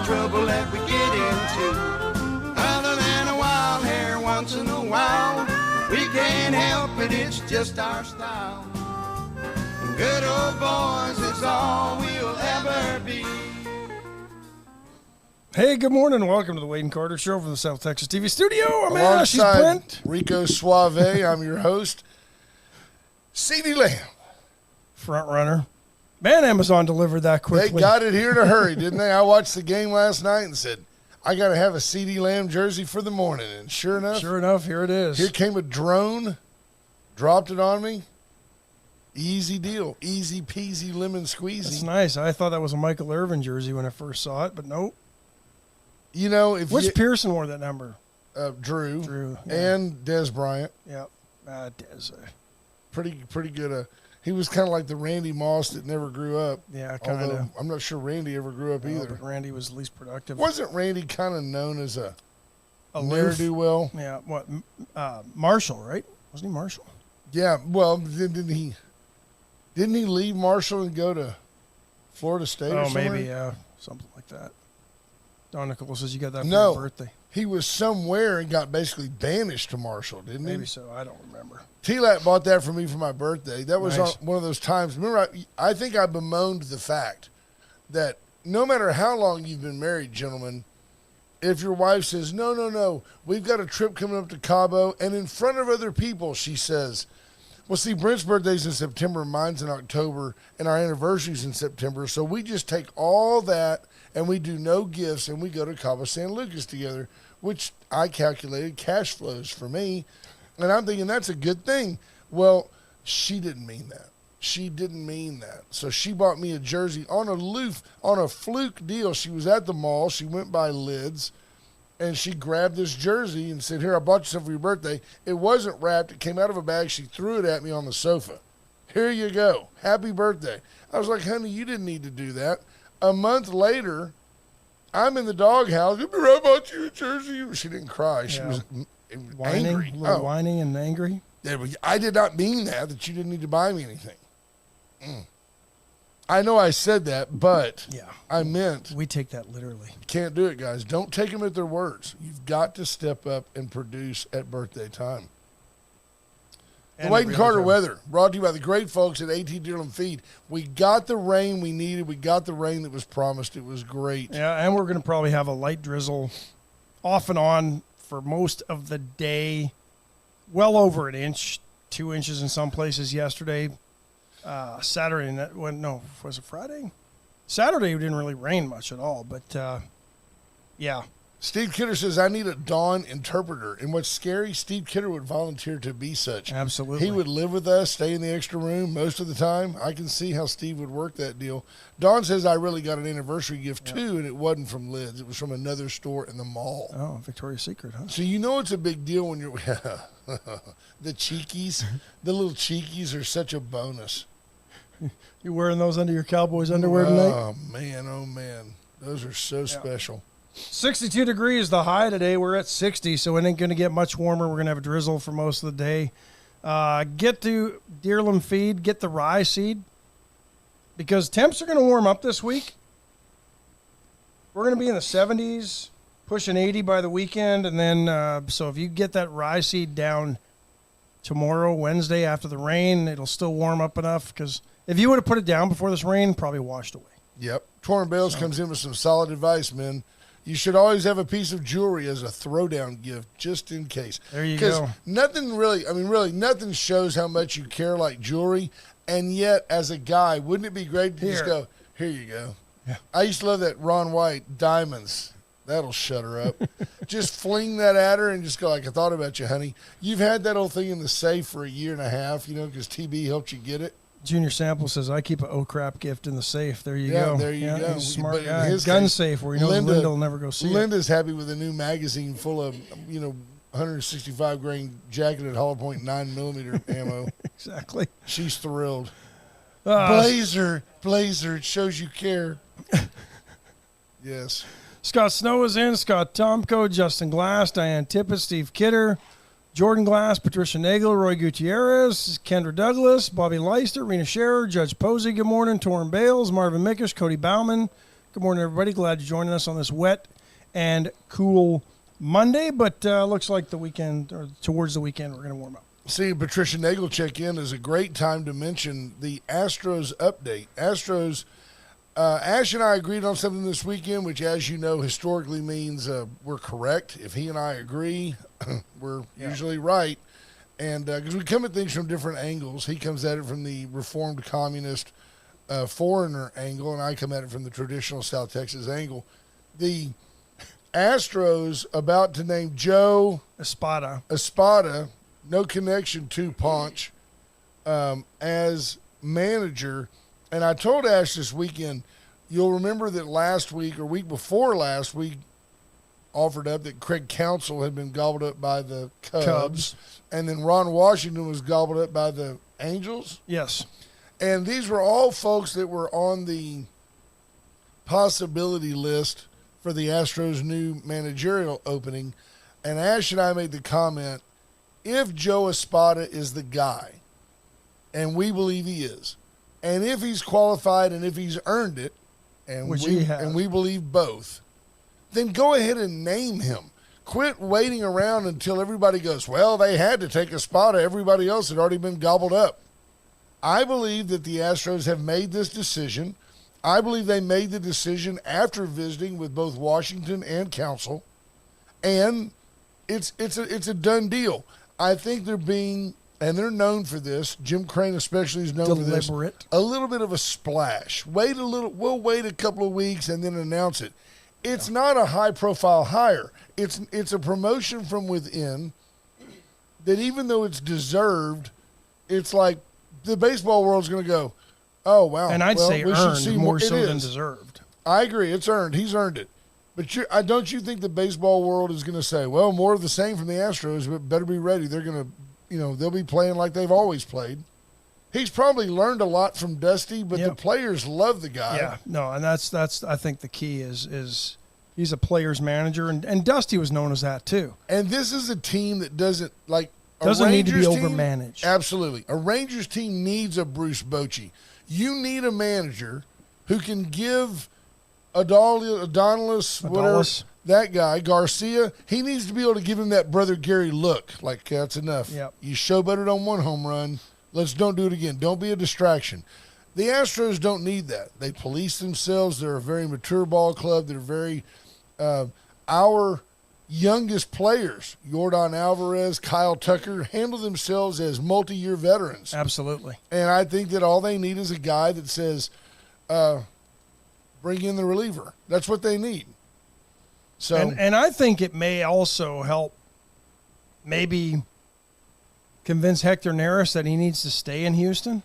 trouble that we get into. Other than a wild hair once in a while, we can't help it, it's just our style. Good old boys, it's all we'll ever be. Hey, good morning and welcome to the Wade and Carter Show from the South Texas TV studio. I'm Ashley's Alongside Brent. Rico Suave, I'm your host, C.D. Lamb. Front runner. Man, Amazon delivered that quickly. They got it here in a hurry, didn't they? I watched the game last night and said, I got to have a C.D. Lamb jersey for the morning. And sure enough, here it is. Here came a drone, dropped it on me. Easy deal. Easy peasy lemon squeezy. That's nice. I thought that was a Michael Irvin jersey when I first saw it, but nope. You know, if Which Pearson wore that number? Drew, yeah. And Des Bryant. Yep. Des. Pretty good. He was kind of like the Randy Moss that never grew up. Yeah, kind of. I'm not sure Randy ever grew up either. But Randy was least productive. Wasn't Randy kind of known as a Aloof. ne'er-do-well? Yeah. What? Marshall, right? Wasn't he Marshall? Yeah. Well, didn't he leave Marshall and go to Florida State or somewhere? Maybe, yeah. Something like that. Don Nicholas says you got that for No. your birthday. He was somewhere and got basically banished to Marshall, didn't he? Maybe so. I don't remember. T-Lat bought that for me for my birthday. That was Nice. one of those times. Remember, I think I bemoaned the fact that no matter how long you've been married, gentlemen, if your wife says, no, we've got a trip coming up to Cabo, and in front of other people she says, well, see, Brent's birthday's in September, mine's in October, and our anniversary's in September, so we just take all that and we do no gifts and we go to Cabo San Lucas together, which I calculated cash flows for me. And I'm thinking that's a good thing. Well, she didn't mean that. She didn't mean that. So she bought me a jersey on a fluke deal. She was at the mall. She went by Lids, and she grabbed this jersey and said, here, I bought you something for your birthday. It wasn't wrapped. It came out of a bag. She threw it at me on the sofa. Here you go. Happy birthday. I was like, honey, you didn't need to do that. A month later, I'm in the doghouse. I bought you a jersey. She didn't cry. She was Whining, angry. A little whining and angry. I did not mean that you didn't need to buy me anything. I know I said that, but Yeah. I meant We take that literally. can't do it, guys. Don't take them at their words. You've got to step up and produce at birthday time. The Wade and Carter weather brought to you by the great folks at AT Deerland Feed. We got the rain we needed. We got the rain that was promised. It was great. Yeah, and we're going to probably have a light drizzle off and on for most of the day. Well over an inch, 2 inches in some places yesterday. Saturday, was it Friday? Saturday it didn't really rain much at all, but yeah. Steve Kidder says, I need a dawn interpreter. And what's scary, Steve Kidder would volunteer to be such. Absolutely. He would live with us, stay in the extra room most of the time. I can see how Steve would work that deal. Dawn says, I really got an anniversary gift, too, and it wasn't from Lids. It was from another store in the mall. Oh, Victoria's Secret, huh? So you know it's a big deal when you're – the cheekies. The little cheekies are such a bonus. You wearing those under your Cowboys underwear tonight? Oh, man. Those are so special. 62 degrees the high today. We're at 60, so it ain't going to get much warmer. We're going to have a drizzle for most of the day. Get to Deerland Feed, get the rye seed, because temps are going to warm up this week. We're going to be in the 70s, pushing 80 by the weekend, and then so if you get that rye seed down tomorrow, Wednesday, after the rain, it'll still warm up enough, because if you would have put it down before this rain, probably washed away. Yep. Torrin Bales comes in with some solid advice, man. You should always have a piece of jewelry as a throwdown gift, just in case. There you go. Because nothing shows how much you care like jewelry. And yet, as a guy, wouldn't it be great to just go, here you go. Yeah. I used to love that Ron White, diamonds. That'll shut her up. Just fling that at her and just go like, I thought about you, honey. You've had that old thing in the safe for a year and a half, because TB helped you get it. Junior Sample says, I keep an oh-crap gift in the safe. There you go. There you go. He's a smart But guy. in his Gun case, safe where he knows Linda will never go see it. Linda's happy with a new magazine full of, 165 grain jacketed hollow point 9mm ammo. Exactly. She's thrilled. Blazer, it shows you care. Yes. Scott Snow is in. Scott Tomko, Justin Glass, Diane Tippett, Steve Kidder, Jordan Glass, Patricia Nagel, Roy Gutierrez, Kendra Douglas, Bobby Leister, Rena Scherer, Judge Posey, good morning, Torrin Bales, Marvin Mickish, Cody Bauman, Good morning, everybody. Glad you're joining us on this wet and cool Monday, but looks like the weekend, or towards the weekend, we're going to warm up. Seeing Patricia Nagel check in is a great time to mention the Astros update. Astros, Ash and I agreed on something this weekend, which, as you know, historically means we're correct. If he and I agree, we're usually right. And because we come at things from different angles, he comes at it from the reformed communist foreigner angle, and I come at it from the traditional South Texas angle. The Astros about to name Joe Espada, no connection to Ponch, as manager. And I told Ash this weekend, you'll remember that last week or week before last, we offered up that Craig Counsell had been gobbled up by the Cubs. And then Ron Washington was gobbled up by the Angels. Yes. And these were all folks that were on the possibility list for the Astros' new managerial opening. And Ash and I made the comment, if Joe Espada is the guy, and we believe he is, and if he's qualified and if he's earned it, and we believe both, then go ahead and name him. Quit waiting around until everybody goes, well, they had to take Espada. Everybody else had already been gobbled up. I believe that the Astros have made this decision. I believe they made the decision after visiting with both Washington and Counsell, and it's a done deal. I think they're being, and they're known for this, Jim Crane especially is known for this, a little bit of a splash. We'll wait a couple of weeks and then announce it. It's not a high-profile hire. It's a promotion from within that even though it's deserved, it's like the baseball world's going to go, oh, wow. And I'd say earned more so than deserved. I agree. It's earned. He's earned it. But don't you think the baseball world is going to say, well, more of the same from the Astros, but better be ready. They're going to, they'll be playing like they've always played. He's probably learned a lot from Dusty, but the players love the guy. Yeah, no, and that's I think the key is he's a player's manager, and Dusty was known as that too. And this is a team that doesn't need to be overmanaged. Absolutely. A Rangers team needs a Bruce Bochy. You need a manager who can give Adonis, whatever, that guy, Garcia, he needs to be able to give him that Brother Gary look. Like, that's enough. Yep. You showboated on one home run. Don't do it again. Don't be a distraction. The Astros don't need that. They police themselves. They're a very mature ball club. They're very our youngest players, Yordan Alvarez, Kyle Tucker, handle themselves as multi-year veterans. Absolutely. And I think that all they need is a guy that says, bring in the reliever. That's what they need. So, and I think it may also help maybe convince Hector Neris that he needs to stay in Houston.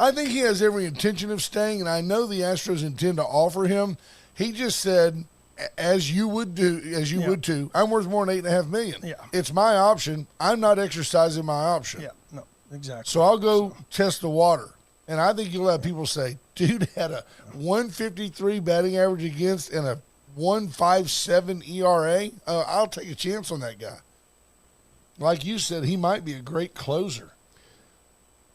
I think he has every intention of staying, and I know the Astros intend to offer him. He just said, as you would too, I'm worth more than $8.5 million. Yeah. It's my option. I'm not exercising my option. Yeah, no, exactly. So I'll go test the water. And I think you'll have people say, dude had a 153 batting average against and a 1.57 ERA. I'll take a chance on that guy. Like you said, he might be a great closer.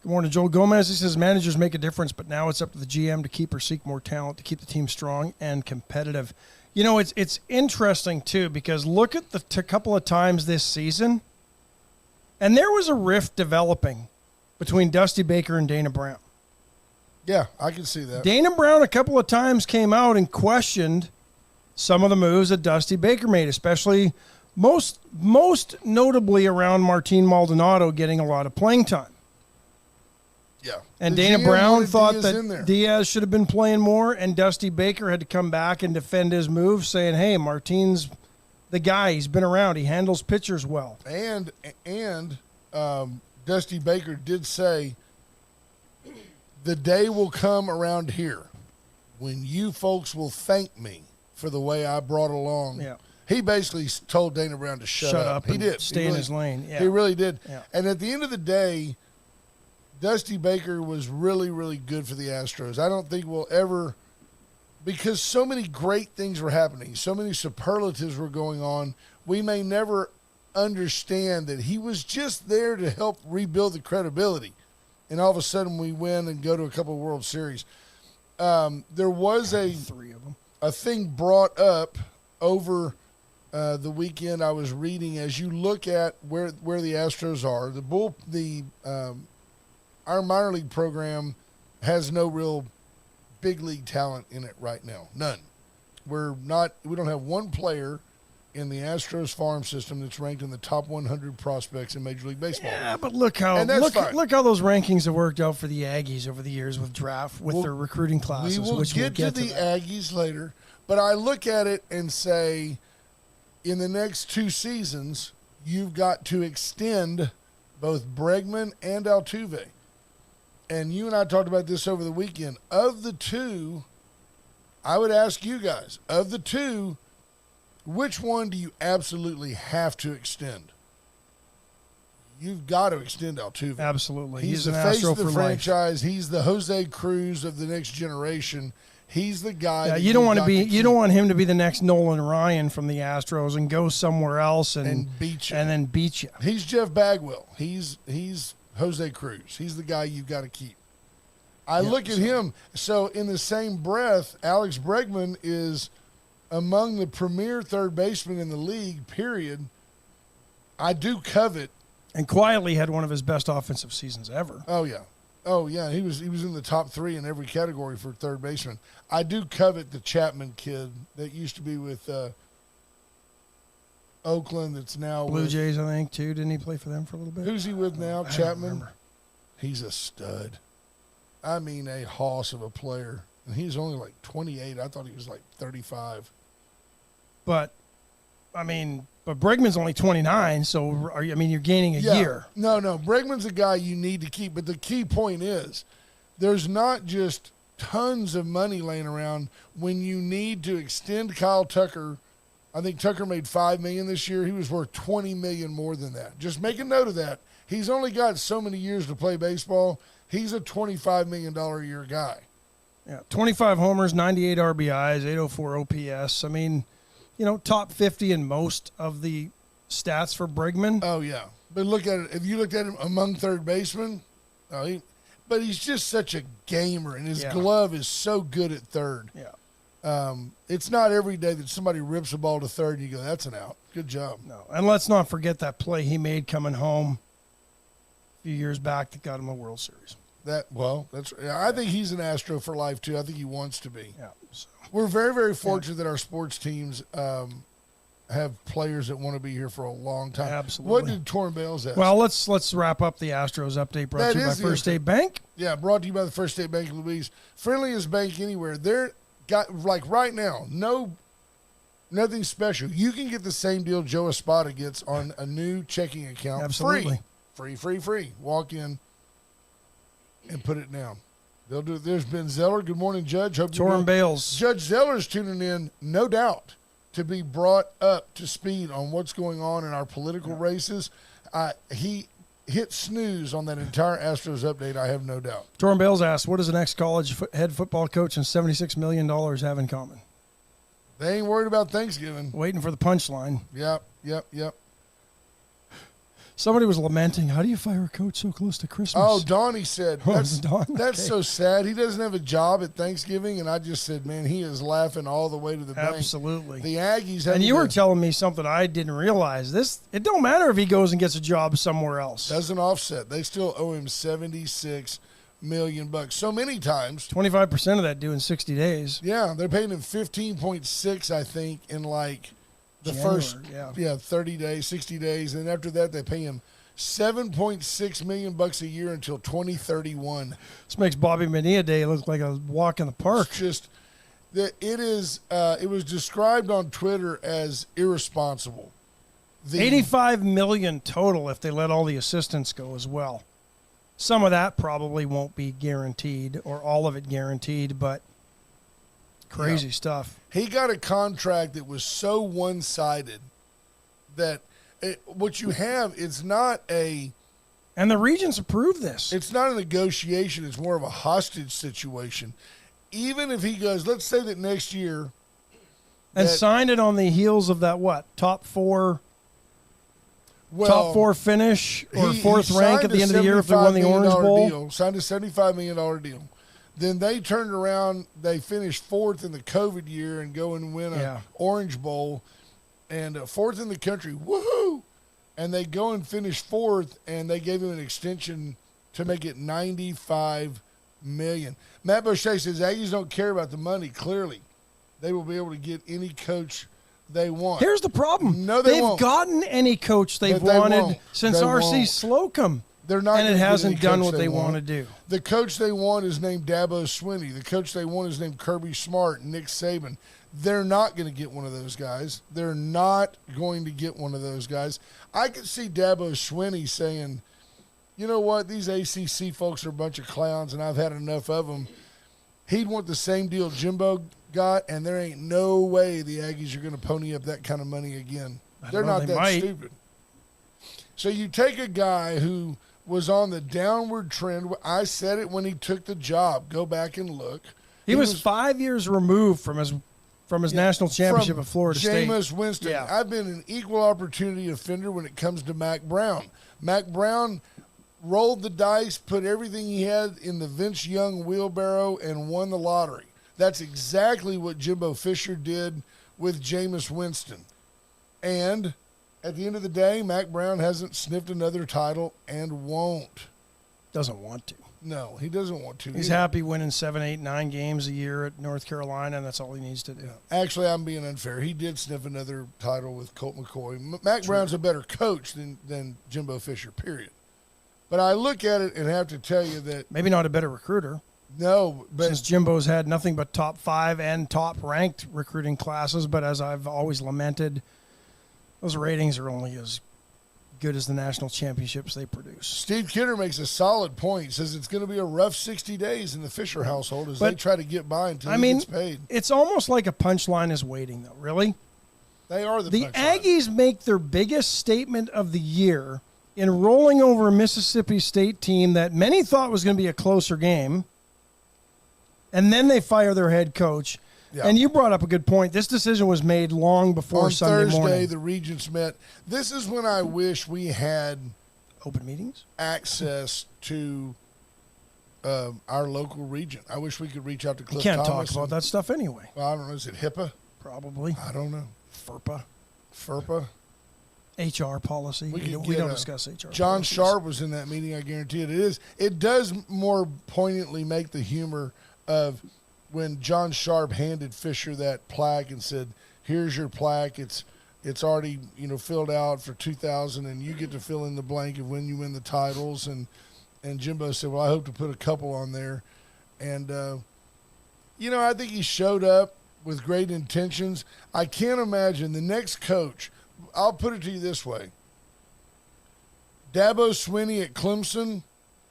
Good morning, Joel Gomez. He says managers make a difference, but now it's up to the GM to keep or seek more talent to keep the team strong and competitive. It's interesting, too, because look at the couple of times this season, and there was a rift developing between Dusty Baker and Dana Brown. Yeah, I can see that. Dana Brown a couple of times came out and questioned some of the moves that Dusty Baker made, especially most notably around Martin Maldonado getting a lot of playing time. Yeah. And Dana Brown thought that Diaz should have been playing more, and Dusty Baker had to come back and defend his move, saying, hey, Martin's the guy. He's been around. He handles pitchers well. And Dusty Baker did say, the day will come around here when you folks will thank me for the way I brought along. Yeah. He basically told Dana Brown to shut up. He did. Stay in his lane. Yeah. He really did. Yeah. And at the end of the day, Dusty Baker was really, really good for the Astros. I don't think we'll ever, because so many great things were happening, so many superlatives were going on, we may never understand that he was just there to help rebuild the credibility. And all of a sudden we win and go to a couple of World Series. There was 3 of them. a thing brought up over the weekend. I was reading, as you look at where the Astros are, our minor league program has no real big league talent in it right now. None. We don't have one player in the Astros farm system that's ranked in the top 100 prospects in Major League Baseball. Yeah, but look how those rankings have worked out for the Aggies over the years with their recruiting classes. We will get to the Aggies later, but I look at it and say, in the next 2 seasons, you've got to extend both Bregman and Altuve. And you and I talked about this over the weekend. Of the two, I would ask you guys, of the two, which one do you absolutely have to extend? You've got to extend Altuve. Absolutely. He's the face of the franchise. He's the Jose Cruz of the next generation. He's the guy. Yeah, you don't want him to be the next Nolan Ryan from the Astros and go somewhere else and beat you. And then beat you. He's Jeff Bagwell. He's Jose Cruz. He's the guy you've got to keep. I look at him. So in the same breath, Alex Bregman is among the premier third basemen in the league, period. I do covet. And quietly had one of his best offensive seasons ever. Oh, yeah. He was in the top 3 in every category for third baseman. I do covet the Chapman kid that used to be with Oakland that's now Blue Jays, I think, too. Didn't he play for them for a little bit? Who's he with now? I Chapman? don't remember. He's a stud. I mean, a hoss of a player. And he's only like 28. I thought he was like 35. But Bregman's only 29, so you're gaining a year. No. Bregman's a guy you need to keep. But the key point is there's not just tons of money laying around when you need to extend Kyle Tucker. I think Tucker made $5 million this year. He was worth $20 million more than that. Just make a note of that. He's only got so many years to play baseball. He's a $25 million a year guy. Yeah, 25 homers, 98 RBIs, 804 OPS. I mean, top 50 in most of the stats for Bregman. Oh, yeah. But look at it. If you looked at him among third basemen, but he's just such a gamer, and his glove is so good at third. Yeah. It's not every day that somebody rips a ball to third and you go, that's an out. Good job. No, and let's not forget that play he made coming home a few years back that got him a World Series. I think he's an Astro for life, too. I think he wants to be. Yeah. So. We're very, very fortunate that our sports teams have players that want to be here for a long time. Absolutely. What did Torrin Bales ask? Well, let's wrap up the Astros update brought to you by First State Bank. Yeah, brought to you by the First State Bank of Louise. Friendliest bank anywhere. They're got, like right now, nothing special. You can get the same deal Joe Espada gets on a new checking account. Absolutely. Free. Walk in and put it down. They'll do it. There's Ben Zeller. Good morning, Judge. Hope Torrin Bales. Judge Zeller's tuning in, no doubt, to be brought up to speed on what's going on in our political races. He hit snooze on that entire Astros update, I have no doubt. Torrin Bales asked, what does an ex-college head football coach and $76 million have in common? They ain't worried about Thanksgiving. Waiting for the punchline. Yep. Somebody was lamenting, how do you fire a coach so close to Christmas? Oh, Donnie said, that's okay. so sad. He doesn't have a job at Thanksgiving. And I just said, man, he is laughing all the way to the bank. Absolutely. The Aggies. And you were telling me something I didn't realize. It don't matter if he goes and gets a job somewhere else. Doesn't offset. They still owe him $76 million. So many times. 25% of that due in 60 days. Yeah, they're paying him 15.6, I think, in like the first 30 days, 60 days, and after that they pay him $7.6 million a year until 2031. This makes Bobby Bonilla Day look like a walk in the park. It's just that it was described on Twitter as irresponsible. $85 million total if they let all the assistants go as well. Some of that probably won't be guaranteed or all of it guaranteed, but crazy stuff. He got a contract that was so one-sided that what you have, it's not a... And the Regents approved this. It's not a negotiation. It's more of a hostage situation. Even if he goes, let's say that next year... And signed it on the heels of that, top four finish or fourth rank at the end of the year if they won the Orange Bowl? Signed a $75 million deal. Then they turned around. They finished fourth in the COVID year and go and win a Orange Bowl, and fourth in the country. Woohoo! And they go and finish fourth, and they gave him an extension to make it $95 million. Matt Boucher says Aggies don't care about the money. Clearly, they will be able to get any coach they want. Here's the problem. No, they won't. They've gotten any coach they've wanted since R.C. Slocum. They're not, and it hasn't done what they want to do. The coach they want is named Dabo Swinney. The coach they want is named Kirby Smart and Nick Saban. They're not going to get one of those guys. They're not going to get one of those guys. I could see Dabo Swinney saying, you know what, these ACC folks are a bunch of clowns, and I've had enough of them. He'd want the same deal Jimbo got, and there ain't no way the Aggies are going to pony up that kind of money again. They're not that stupid. So you take a guy who was on the downward trend. I said it when he took the job. Go back and look. He was 5 years removed from his national championship at Florida State. Jameis Winston. Yeah. I've been an equal opportunity offender when it comes to Mac Brown. Mac Brown rolled the dice, put everything he had in the Vince Young wheelbarrow, and won the lottery. That's exactly what Jimbo Fisher did with Jameis Winston. And at the end of the day, Mac Brown hasn't sniffed another title and won't. Doesn't want to. No, he doesn't want to. He's happy winning 7, 8, 9 games a year at North Carolina, and that's all he needs to do. Actually, I'm being unfair. He did sniff another title with Colt McCoy. Mac Brown's a better coach than Jimbo Fisher, period. But I look at it and have to tell you that... Maybe not a better recruiter. No, but... Since Jimbo's had nothing but top 5 and top-ranked recruiting classes, but as I've always lamented, those ratings are only as good as the national championships they produce. Steve Kidder makes a solid point. He says it's going to be a rough 60 days in the Fisher household as they try to get by until he gets paid. It's almost like a punchline is waiting, though, really. They are the punchline. Aggies make their biggest statement of the year in rolling over a Mississippi State team that many thought was going to be a closer game, and then they fire their head coach. Yeah. And you brought up a good point. This decision was made long before Sunday morning. On Thursday, the regents met. This is when I wish we had open meetings, access to our local regent. I wish we could reach out to Cliff Thomas. You can't Thomas talk about that stuff anyway. Well, I don't know. Is it HIPAA? Probably. I don't know. FERPA. HR policy. We don't discuss HR. John policies. Sharp was in that meeting. I guarantee it. It does more poignantly make the humor of when John Sharp handed Fisher that plaque and said, "Here's your plaque. It's already filled out for 2000, and you get to fill in the blank of when you win the titles." And Jimbo said, "Well, I hope to put a couple on there." And I think he showed up with great intentions. I can't imagine the next coach. I'll put it to you this way: Dabo Swinney at Clemson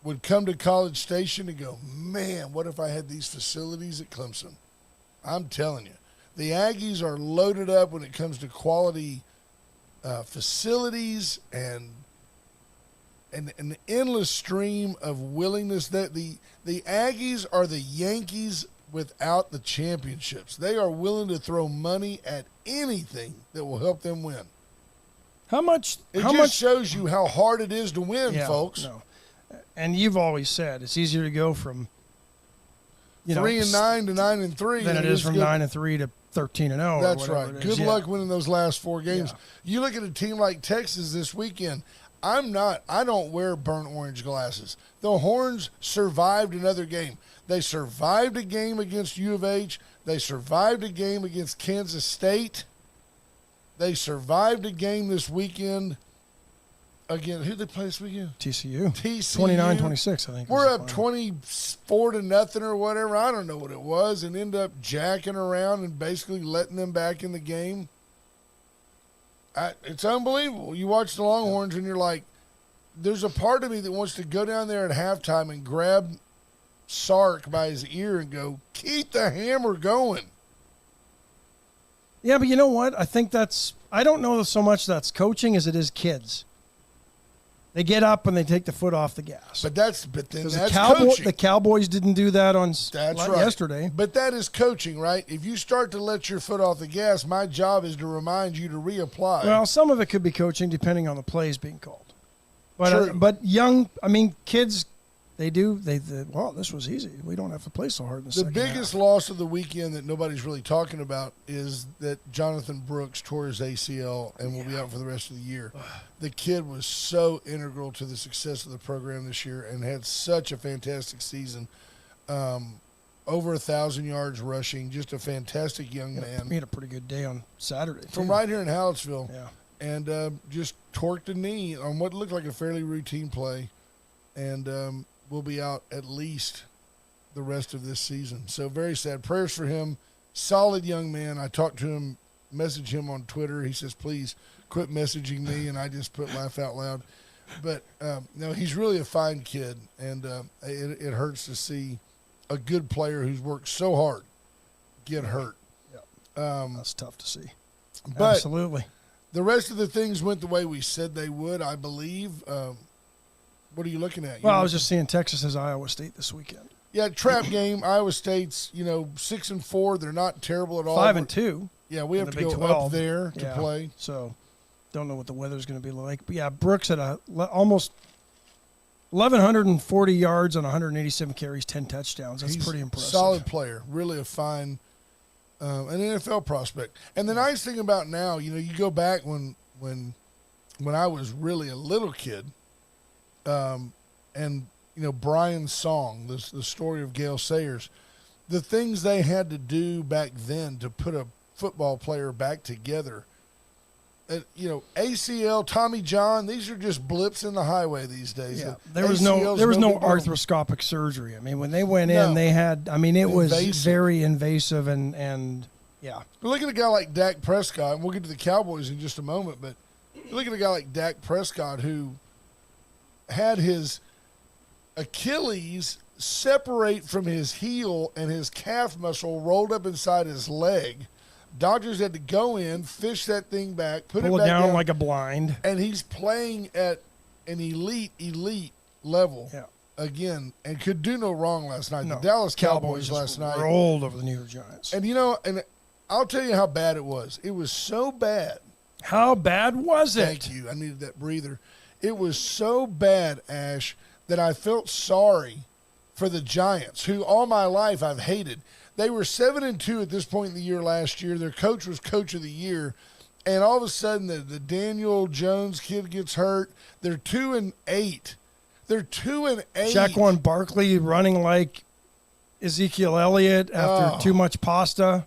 would come to College Station and go, man, what if I had these facilities at Clemson? I'm telling you, the Aggies are loaded up when it comes to quality facilities and an endless stream of willingness. That the Aggies are the Yankees without the championships. They are willing to throw money at anything that will help them win. How much? It shows you how hard it is to win, folks. No. And you've always said it's easier to go from 3-9 to 9-3 than it is from 9-3 to 13-0. That's right. Good luck winning those last 4 games. Yeah. You look at a team like Texas this weekend. I don't wear burnt orange glasses. The Horns survived another game. They survived a game against U of H. They survived a game against Kansas State. They survived a game this weekend. Again, who did they play this weekend? TCU. 29-26, I think. We're up 24-0 or whatever. I don't know what it was, and end up jacking around and basically letting them back in the game. It's unbelievable. You watch the Longhorns and you're like, there's a part of me that wants to go down there at halftime and grab Sark by his ear and go, keep the hammer going. Yeah, but you know what? I think I don't know so much that's coaching as it is kids. They get up and they take the foot off the gas. But that's coaching. The Cowboys didn't do that yesterday. But that is coaching, right? If you start to let your foot off the gas, my job is to remind you to reapply. Well, some of it could be coaching depending on the plays being called. True. But kids, They do. Well, this was easy. We don't have to play so hard in the second biggest half. loss of the weekend that nobody's really talking about is that Jonathan Brooks tore his ACL and will be out for the rest of the year. The kid was so integral to the success of the program this year and had such a fantastic season. Over 1,000 yards rushing, just a fantastic young man. He had a pretty good day on Saturday, From too. right here in Hallettsville. Yeah. And just torqued a knee on what looked like a fairly routine play. And will be out at least the rest of this season. So very sad. Prayers for him. Solid young man. I talked to him, messaged him on Twitter. He says, please quit messaging me. And I just put laugh out loud. But, no, he's really a fine kid. And it hurts to see a good player who's worked so hard get hurt. Yeah. That's tough to see. But Absolutely. the rest of the things went the way we said they would, I believe. What are you looking at? Well, I was just seeing Texas as Iowa State this weekend. Yeah, trap game. Iowa State's 6-4. They're not terrible at all. 5-2. Yeah, we have in to the go Big 12. up there to Yeah. play. So, don't know what the weather's going to be like. But yeah, Brooks had almost 1,140 yards on 187 carries, 10 touchdowns. That's He's pretty impressive. Solid player. Really a fine an NFL prospect. And the nice thing about now, you go back when I was really a little kid, and Brian's song, the story of Gale Sayers, the things they had to do back then to put a football player back together. ACL, Tommy John, these are just blips in the highway these days. Yeah, there was no big deal. arthroscopic surgery. I mean, when they went in, they had. I mean, it was very invasive and yeah. Look at a guy like Dak Prescott, and we'll get to the Cowboys in just a moment. But look at a guy like Dak Prescott who had his Achilles separate from his heel and his calf muscle rolled up inside his leg. Doctors had to go in, fish that thing back, pull it it back down like a blind. and he's playing at an elite level again, and could do no wrong last night. No, The Dallas Cowboys just last night rolled over the New York Giants. and and I'll tell you how bad it was. It was so bad. How bad was it? Thank you. I needed that breather. It was so bad, Ash, that I felt sorry for the Giants, who all my life I've hated. They were 7-2 at this point in the year last year. Their coach was coach of the year. And all of a sudden, the Daniel Jones kid gets hurt. They're 2-8. They're 2-8. Shaquan Barkley running like Ezekiel Elliott after too much pasta.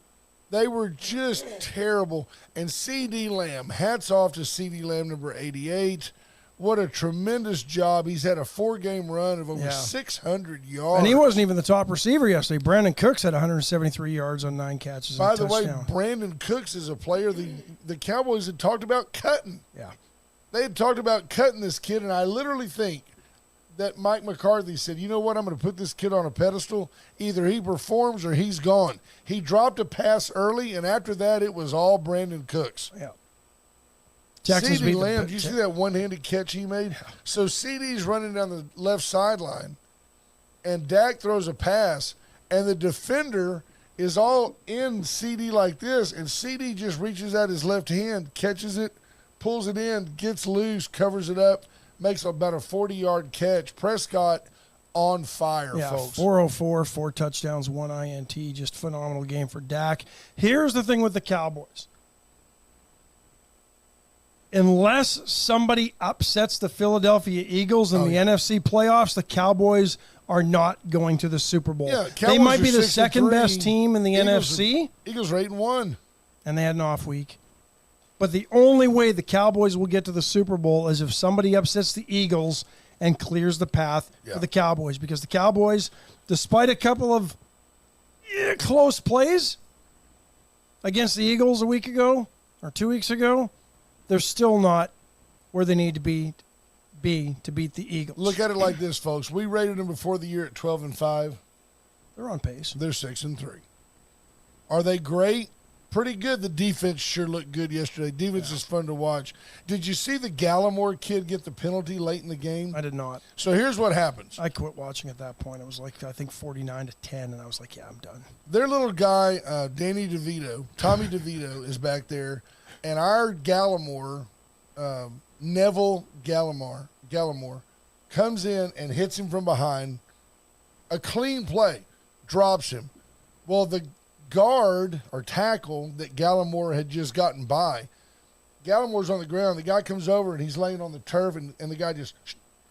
They were just terrible. And C.D. Lamb, hats off to C.D. Lamb, number 88. What a tremendous job. He's had a 4-game run of over 600 yards. And he wasn't even the top receiver yesterday. Brandon Cooks had 173 yards on 9 catches and a touchdown. By the way, Brandon Cooks is a player the Cowboys had talked about cutting. Yeah. They had talked about cutting this kid, and I literally think that Mike McCarthy said, you know what, I'm going to put this kid on a pedestal. Either he performs or he's gone. He dropped a pass early, and after that it was all Brandon Cooks. Yeah. C.D. Lamb, did you see that one-handed catch he made? Yeah. So C.D.'s running down the left sideline, and Dak throws a pass, and the defender is all in C.D. like this, and C.D. just reaches out his left hand, catches it, pulls it in, gets loose, covers it up, makes about a 40-yard catch. Prescott on fire, folks. 404, 4 touchdowns, 1 INT. Just phenomenal game for Dak. Here's the thing with the Cowboys. Unless somebody upsets the Philadelphia Eagles in the NFC playoffs, the Cowboys are not going to the Super Bowl. Yeah, they might be the 6-3. second best team in the NFC. Eagles are 8-1. And they had an off week. But the only way the Cowboys will get to the Super Bowl is if somebody upsets the Eagles and clears the path for the Cowboys. Because the Cowboys, despite a couple of close plays against the Eagles a week ago or 2 weeks ago, they're still not where they need to be to beat the Eagles. Look at it like this, folks. We rated them before the year at 12-5. They're on pace. They're 6-3. Are they great? Pretty good. The defense sure looked good yesterday. Defense is fun to watch. Did you see the Gallimore kid get the penalty late in the game? I did not. So here's what happens. I quit watching at that point. It was like, I think 49-10, and I was like, yeah, I'm done. Their little guy, Tommy DeVito, is back there, and our Gallimore, Neville Gallimore, comes in and hits him from behind. A clean play, drops him. Well, the guard or tackle that Gallimore had just gotten by, Gallimore's on the ground. The guy comes over and he's laying on the turf, and the guy just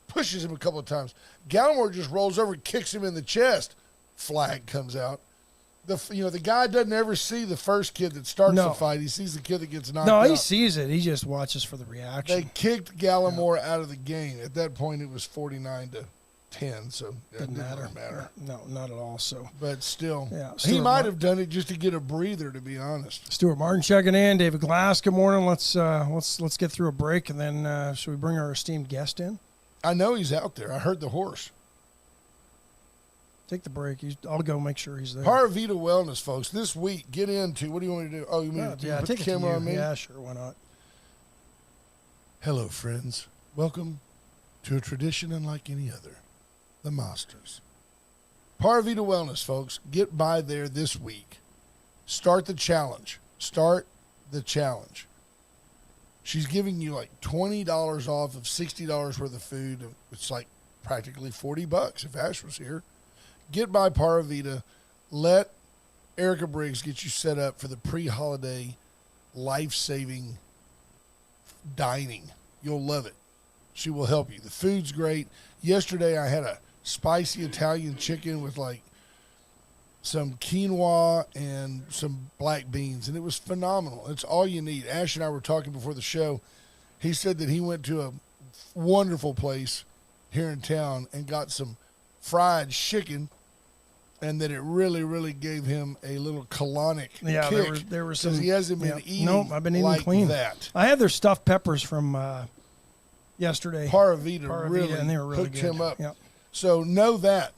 pushes him a couple of times. Gallimore just rolls over and kicks him in the chest. Flag comes out. The guy doesn't ever see the first kid that starts the fight. He sees the kid that gets knocked out. No, he sees it. He just watches for the reaction. They kicked Gallimore out of the game. At that point, it was 49-10, so it didn't matter. No, not at all. So, but still, yeah, he might have done it just to get a breather, to be honest. Stuart Martin checking in. David Glass, good morning. Let's get through a break, and then should we bring our esteemed guest in? I know he's out there. I heard the horse. Take the break. I'll go make sure he's there. Paravita Wellness, folks. This week, get into, what do you want me to do? Oh, you mean to put the camera on me? Yeah, sure. Why not? Hello, friends. Welcome to a tradition unlike any other, the Masters. Paravita Wellness, folks. Get by there this week. Start the challenge. She's giving you like $20 off of $60 worth of food. It's like practically $40 if Ash was here. Get by Paravita. Let Erica Briggs get you set up for the pre-holiday life-saving dining. You'll love it. She will help you. The food's great. Yesterday I had a spicy Italian chicken with like some quinoa and some black beans, and it was phenomenal. It's all you need. Ash and I were talking before the show. He said that he went to a wonderful place here in town and got some fried chicken, and that it really, really gave him a little colonic kick. There were some. He hasn't been eating. Nope, I've been eating like clean. That. I had their stuffed peppers from yesterday. Paravita really, and they were really hooked good. him up. Yep. So know that.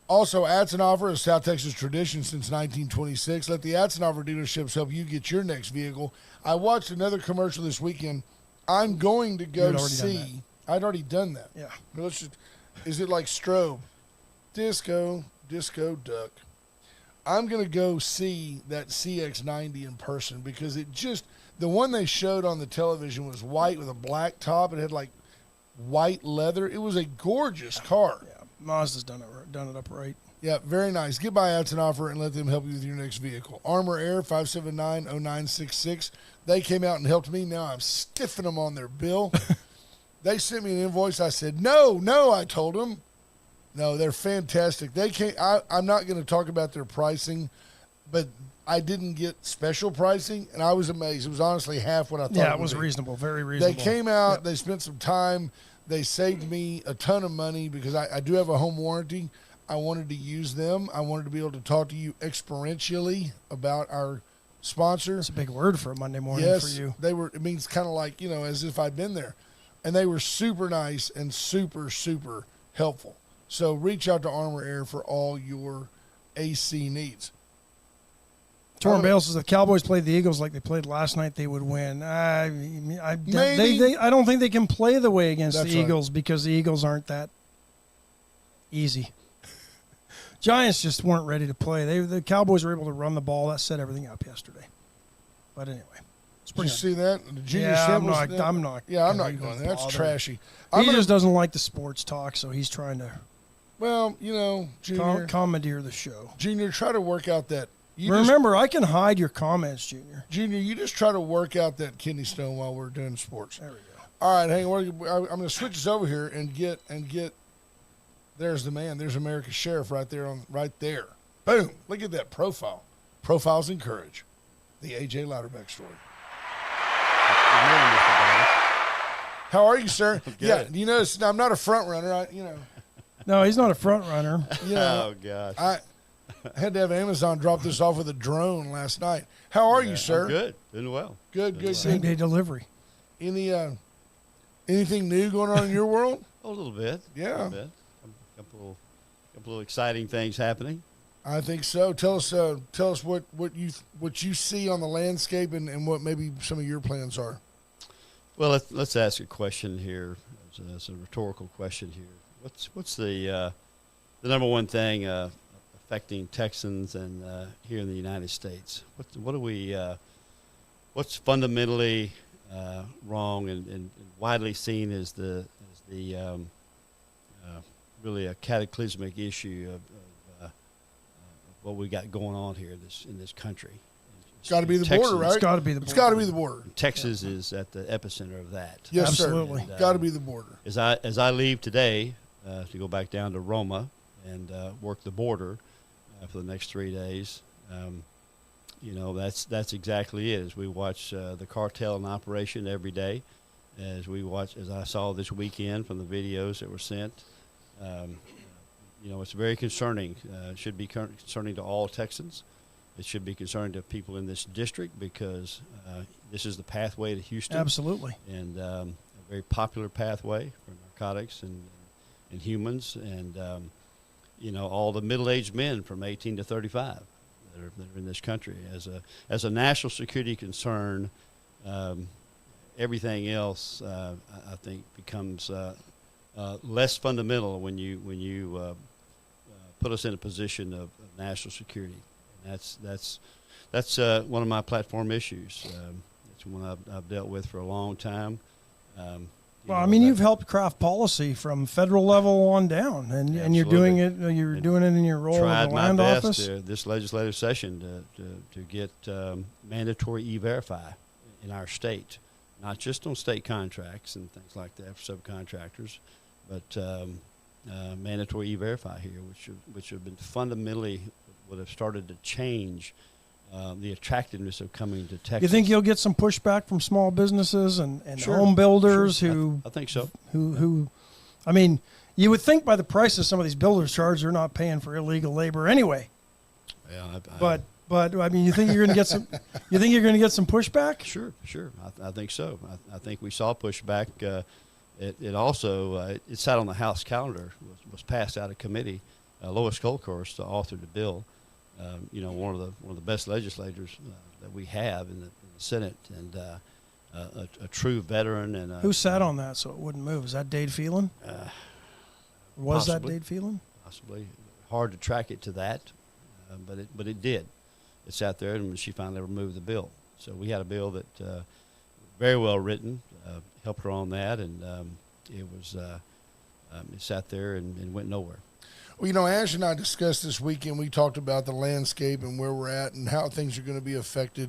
Also, Atzenoffer is South Texas tradition since 1926. Let the Atzenoffer dealerships help you get your next vehicle. I watched another commercial this weekend. I'm going to go see. I'd already done that. Yeah. But let's just. Is it like strobe? Disco duck. I'm going to go see that CX-90 in person because it just, the one they showed on the television was white with a black top. It had like white leather. It was a gorgeous car. Yeah, Mazda's done it up right. Yeah, very nice. Get by Atzenoffer and let them help you with your next vehicle. Armor Air, 579-0966. They came out and helped me. Now I'm stiffing them on their bill. They sent me an invoice. I said, no, I told them. No, they're fantastic. They can't. I'm not going to talk about their pricing, but I didn't get special pricing, and I was amazed. It was honestly half what I thought. Yeah, it was reasonable, very reasonable. They came out. They spent some time. They saved me a ton of money because I do have a home warranty. I wanted to use them. I wanted to be able to talk to you experientially about our sponsor. That's a big word for a Monday morning for you. They were. It means kind of like, as if I'd been there. And they were super nice and super, super helpful. So reach out to Armor Air for all your AC needs. Torrin Bale says if the Cowboys played the Eagles like they played last night, they would win. I don't think they can play the way against the Eagles because the Eagles aren't that easy. Giants just weren't ready to play. The Cowboys were able to run the ball. That set everything up yesterday. But anyway. Did you see that? I'm not going there. That's trashy. He just doesn't like the sports talk, so he's trying to Junior, commandeer the show. Junior, try to work out that. Remember, I can hide your comments, Junior. Junior, you just try to work out that kidney stone while we're doing sports. There we go. All right, hang on. I'm going to switch this over here and get. There's the man. There's America's Sheriff right there. Boom! Look at that profile. Profiles encourage. The AJ Louderback story. How are you, sir? Yeah, you notice I'm not a front runner. No, he's not a front runner. Oh gosh. I had to have Amazon drop this off with a drone last night. How are you, sir? I'm good. Doing well. Good. Same day delivery. Anything new going on in your world? A little bit. Yeah. A little bit. A couple of exciting things happening. I think so. Tell us what you see on the landscape and what maybe some of your plans are. Well, let's ask a question here. It's a rhetorical question here. What's the number one thing affecting Texans and here in the United States? What's fundamentally wrong and widely seen as the really a cataclysmic issue of what we got going on here in this country. It's got to be the Texas- border, right? It's got to be the border. It's got to be the border. Texas is at the epicenter of that. Yes, Absolutely. sir. Got to be the border. As I leave today to go back down to Roma and work the border for the next 3 days, that's exactly it. As we watch the cartel in operation every day, as I saw this weekend from the videos that were sent, it's very concerning. It should be concerning to all Texans. It should be concerning to people in this district because this is the pathway to Houston. Absolutely. And a very popular pathway for narcotics and humans, and all the middle-aged men from 18 to 35 that are in this country. As a national security concern, everything else I think becomes less fundamental when you put us in a position of national security. And that's one of my platform issues. It's one I've dealt with for a long time. You've helped craft policy from federal level on down, and you're doing it. You're doing it in your role in the land office. This legislative session to get mandatory E-Verify in our state, not just on state contracts and things like that for subcontractors, but mandatory E-Verify here, which have been fundamentally would have started to change the attractiveness of coming to Texas. You think you'll get some pushback from small businesses and Sure. home builders Sure. who I think so. who you would think by the prices some of these builders charge, they're not paying for illegal labor anyway. Yeah, But you think you're going to get some? You think you're going to get some pushback? Sure. I think so. I think we saw pushback. It also it sat on the House calendar. Was passed out of committee. Lois Goldcourse authored the bill. One of the best legislators that we have in the Senate, and a true veteran. And Who sat on that so it wouldn't move? Is that Dade Phelan? Was that possibly. Dade Phelan? Possibly. Hard to track it to that, but it did. It sat there, and she finally removed the bill. So we had a bill that very well written, helped her on that, and it sat there and went nowhere. Well, Ash and I discussed this weekend. We talked about the landscape and where we're at and how things are going to be affected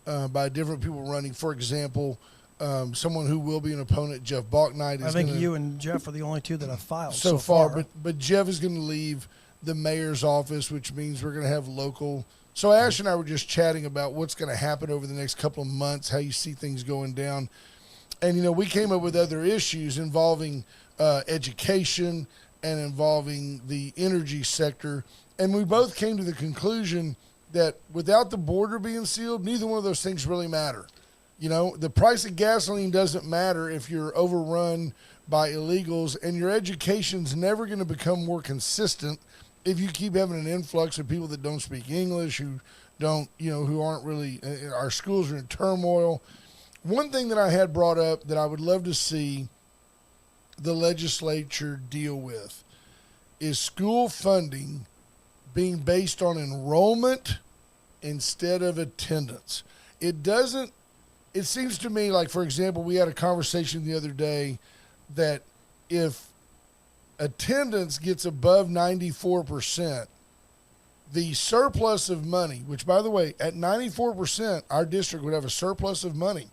by different people running. For example, someone who will be an opponent, Jeff Balknight. I think you and Jeff are the only two that have filed so far. But Jeff is going to leave the mayor's office, which means we're going to have local. So Ash and I were just chatting about what's going to happen over the next couple of months, how you see things going down. And, we came up with other issues involving education and involving the energy sector. And we both came to the conclusion that without the border being sealed, neither one of those things really matter. The price of gasoline doesn't matter if you're overrun by illegals, and your education's never going to become more consistent if you keep having an influx of people that don't speak English, who don't, who aren't really, our schools are in turmoil. One thing that I had brought up that I would love to see the legislature deal with is school funding being based on enrollment instead of attendance. It seems to me like, for example, we had a conversation the other day that if attendance gets above 94%, the surplus of money, which, by the way, at 94%, our district would have a surplus of money.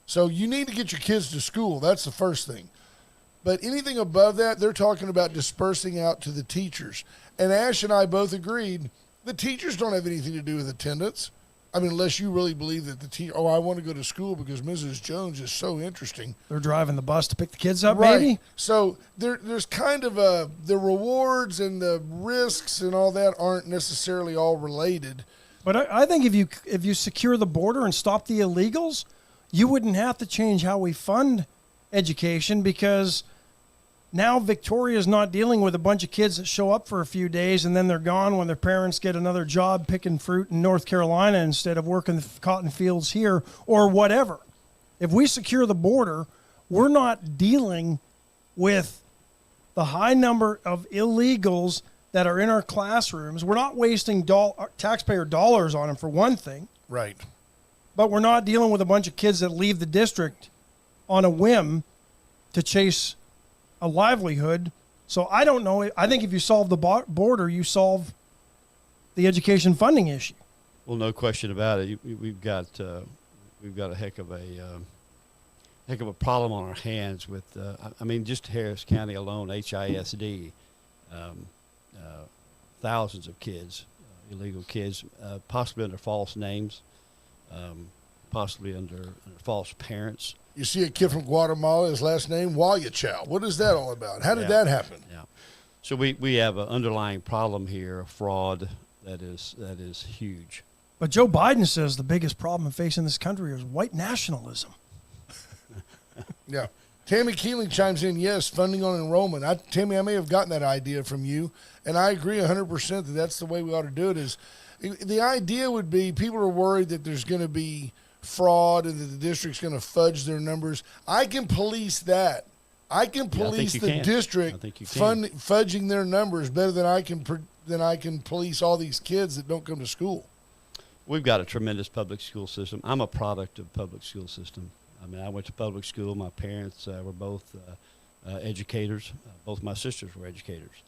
So you need to get your kids to school. That's the first thing. But anything above that, they're talking about dispersing out to the teachers. And Ash and I both agreed the teachers don't have anything to do with attendance. Unless you really believe that the teacher, I want to go to school because Mrs. Jones is so interesting. They're driving the bus to pick the kids up, right. maybe? So there's kind of the rewards and the risks and all that aren't necessarily all related. But I think if you secure the border and stop the illegals, you wouldn't have to change how we fund education, because now Victoria's not dealing with a bunch of kids that show up for a few days and then they're gone when their parents get another job picking fruit in North Carolina instead of working the cotton fields here or whatever. If we secure the border, we're not dealing with the high number of illegals that are in our classrooms. We're not wasting taxpayer dollars on them, for one thing. Right. But we're not dealing with a bunch of kids that leave the district on a whim to chase a livelihood So I don't know. I think if you solve the border, you solve the education funding issue. Well, no question about it. We've got a heck of a problem on our hands with. I mean, just Harris County alone, HISD, thousands of kids, illegal kids, possibly under false names, possibly under false parents. You see a kid from Guatemala, his last name, Wallachau. What is that all about? How did that happen? Yeah. So we have an underlying problem here, a fraud that is huge. But Joe Biden says the biggest problem facing this country is white nationalism. Yeah. Tammy Keeling chimes in, yes, funding on enrollment. Tammy, I may have gotten that idea from you, and I agree 100% that that's the way we ought to do it. Is the idea would be people are worried that there's going to be fraud and that the district's going to fudge their numbers. I can police that. I can police the district fudging their numbers better than I can police all these kids that don't come to school. We've got a tremendous public school system. I'm a product of public school system. I mean, I went to public school. My parents were both educators. Both my sisters were educators.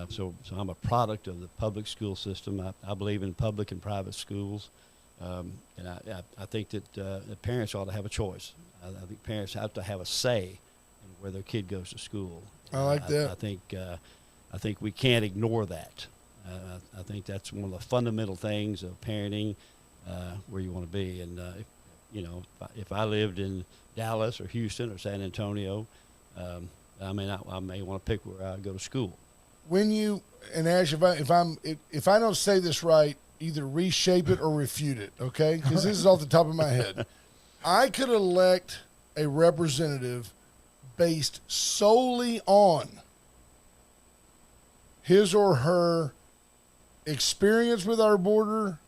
So I'm a product of the public school system. I believe in public and private schools. And I think that the parents ought to have a choice. I think parents have to have a say in where their kid goes to school. I like that. I think we can't ignore that. I think that's one of the fundamental things of parenting, where you want to be. And if I lived in Dallas or Houston or San Antonio, I may want to pick where I go to school. When you and Ash, if I don't say this right, either reshape it or refute it, okay? Because this is off the top of my head. I could elect a representative based solely on his or her experience with our border,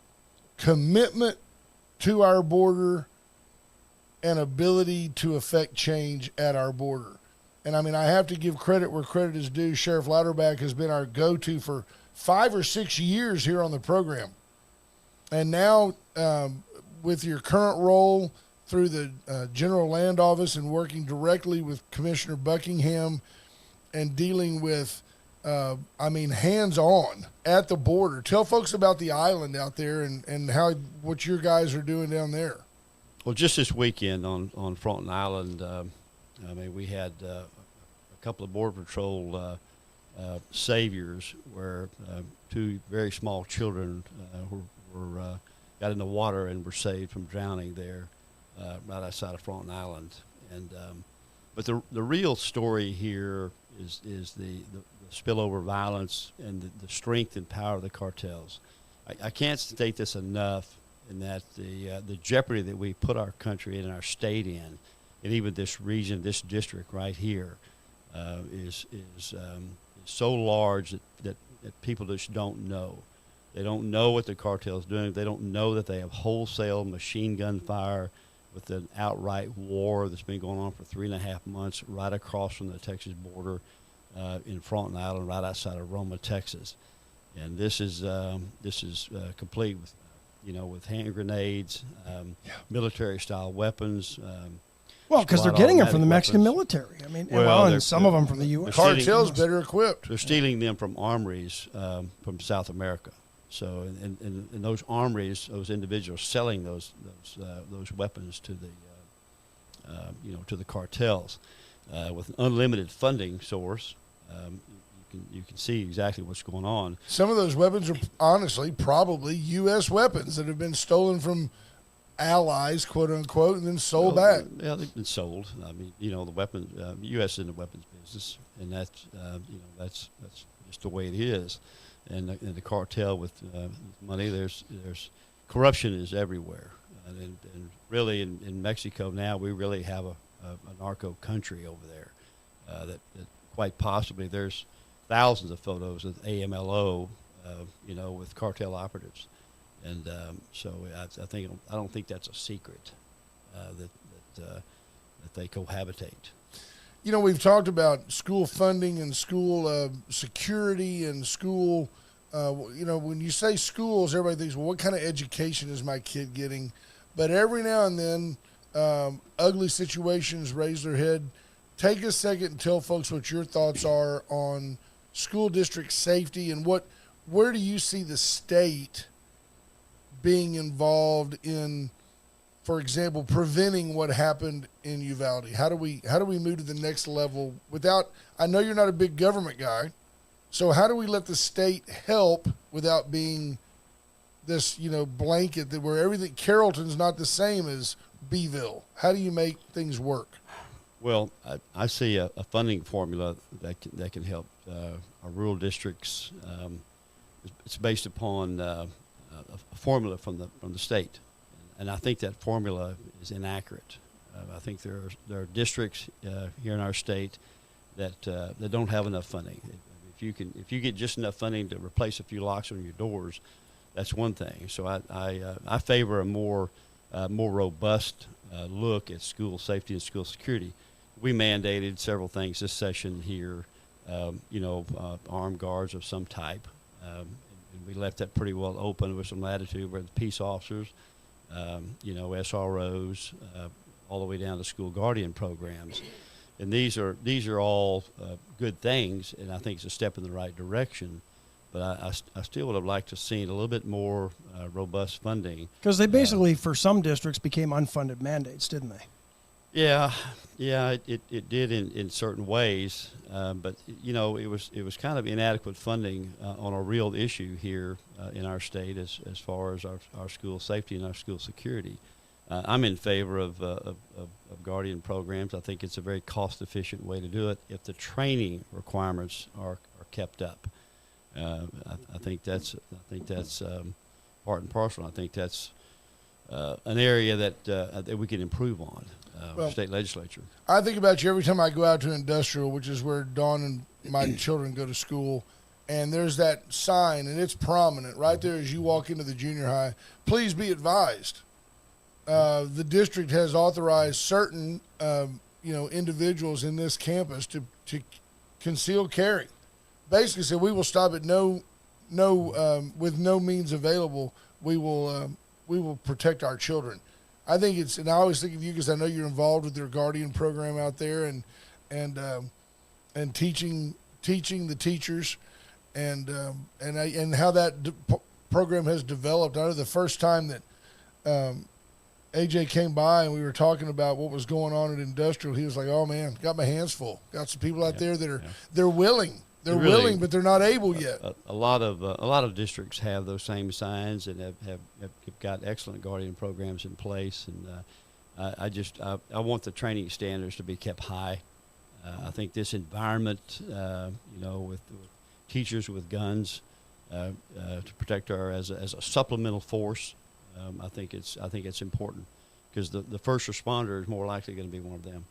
commitment to our border, and ability to affect change at our border. And, I mean, I have to give credit where credit is due. Sheriff Louderback has been our go-to for 5 or 6 years here on the program. And now with your current role through the General Land Office and working directly with Commissioner Buckingham and dealing with, hands-on at the border. Tell folks about the island out there and what your guys are doing down there. Well, just this weekend on Fronten Island, we had a couple of Border Patrol saviors where 2 very small children got in the water and were saved from drowning there right outside of Fronten Island. And but the real story here is the spillover violence and the strength and power of the cartels. I can't state this enough, in that the jeopardy that we put our country and our state in, and even this region, this district right here, is so large that people just don't know. They don't know what the cartel's doing. They don't know that they have wholesale machine gun fire with an outright war that's been going on for 3.5 months right across from the Texas border in Fronten Island, right outside of Roma, Texas. And this is complete with hand grenades, military-style weapons. Well, because they're getting them from the Mexican military. I mean, and some of them from the U.S. Cartels better equipped. They're stealing them from armories from South America. So, in those armories, those individuals selling those weapons to the cartels with an unlimited funding source. You can see exactly what's going on. Some of those weapons are honestly probably U.S. weapons that have been stolen from allies, quote unquote, and then sold back. Yeah, they've been sold. I mean, the weapons, the U.S. is in the weapons business, and that's just the way it is. And the cartel with money, there's corruption is everywhere, and really in Mexico now we really have a narco country over there. That quite possibly there's thousands of photos of AMLO, with cartel operatives, and so I don't think that's a secret that they cohabitate. We've talked about school funding and school security and school. When you say schools, everybody thinks, well, what kind of education is my kid getting? But every now and then, ugly situations raise their head. take a second and tell folks what your thoughts are on school district safety and where do you see the state being involved in, for example, preventing what happened in Uvalde? How do we move to the next level without? I know you're not a big government guy, so how do we let the state help without being this blanket that where everything Carrollton's not the same as Beeville? How do you make things work? Well, I see a funding formula that can help our rural districts. It's based upon a formula from the state, and I think that formula is inaccurate. I think there are districts here in our state that don't have enough funding. If you get just enough funding to replace a few locks on your doors, that's one thing. So I favor a more robust look at school safety and school security. We mandated several things this session here, armed guards of some type. And we left that pretty well open with some latitude where the peace officers, SROs, all the way down to school guardian programs. And these are all good things, and I think it's a step in the right direction. But I still would have liked to see a little bit more robust funding. Because they basically, for some districts, became unfunded mandates, didn't they? Yeah, it did in certain ways, but it was kind of inadequate funding on a real issue here in our state as far as our school safety and our school security. I'm in favor of guardian programs. I think it's a very cost-efficient way to do it if the training requirements are kept up. I think that's part and parcel. I think that's an area that we can improve on. State legislature. I think about you every time I go out to industrial, which is where Dawn and my children go to school, and there's that sign, and it's prominent right there as you walk into the junior high. Please be advised. The district has authorized certain, individuals in this campus to conceal carry. Basically, said we will stop at with no means available. We will protect our children. I think and I always think of you because I know you're involved with their guardian program out there and teaching the teachers and how that program has developed. I know the first time that AJ came by and we were talking about what was going on at industrial, he was like, "Oh man, got my hands full. Got some people out there that they're willing." They're really willing, but they're not able yet. A lot of districts have those same signs and have got excellent guardian programs in place. And I want the training standards to be kept high. I think this environment, with teachers with guns to protect as a supplemental force, I think it's important because the first responder is more likely going to be one of them.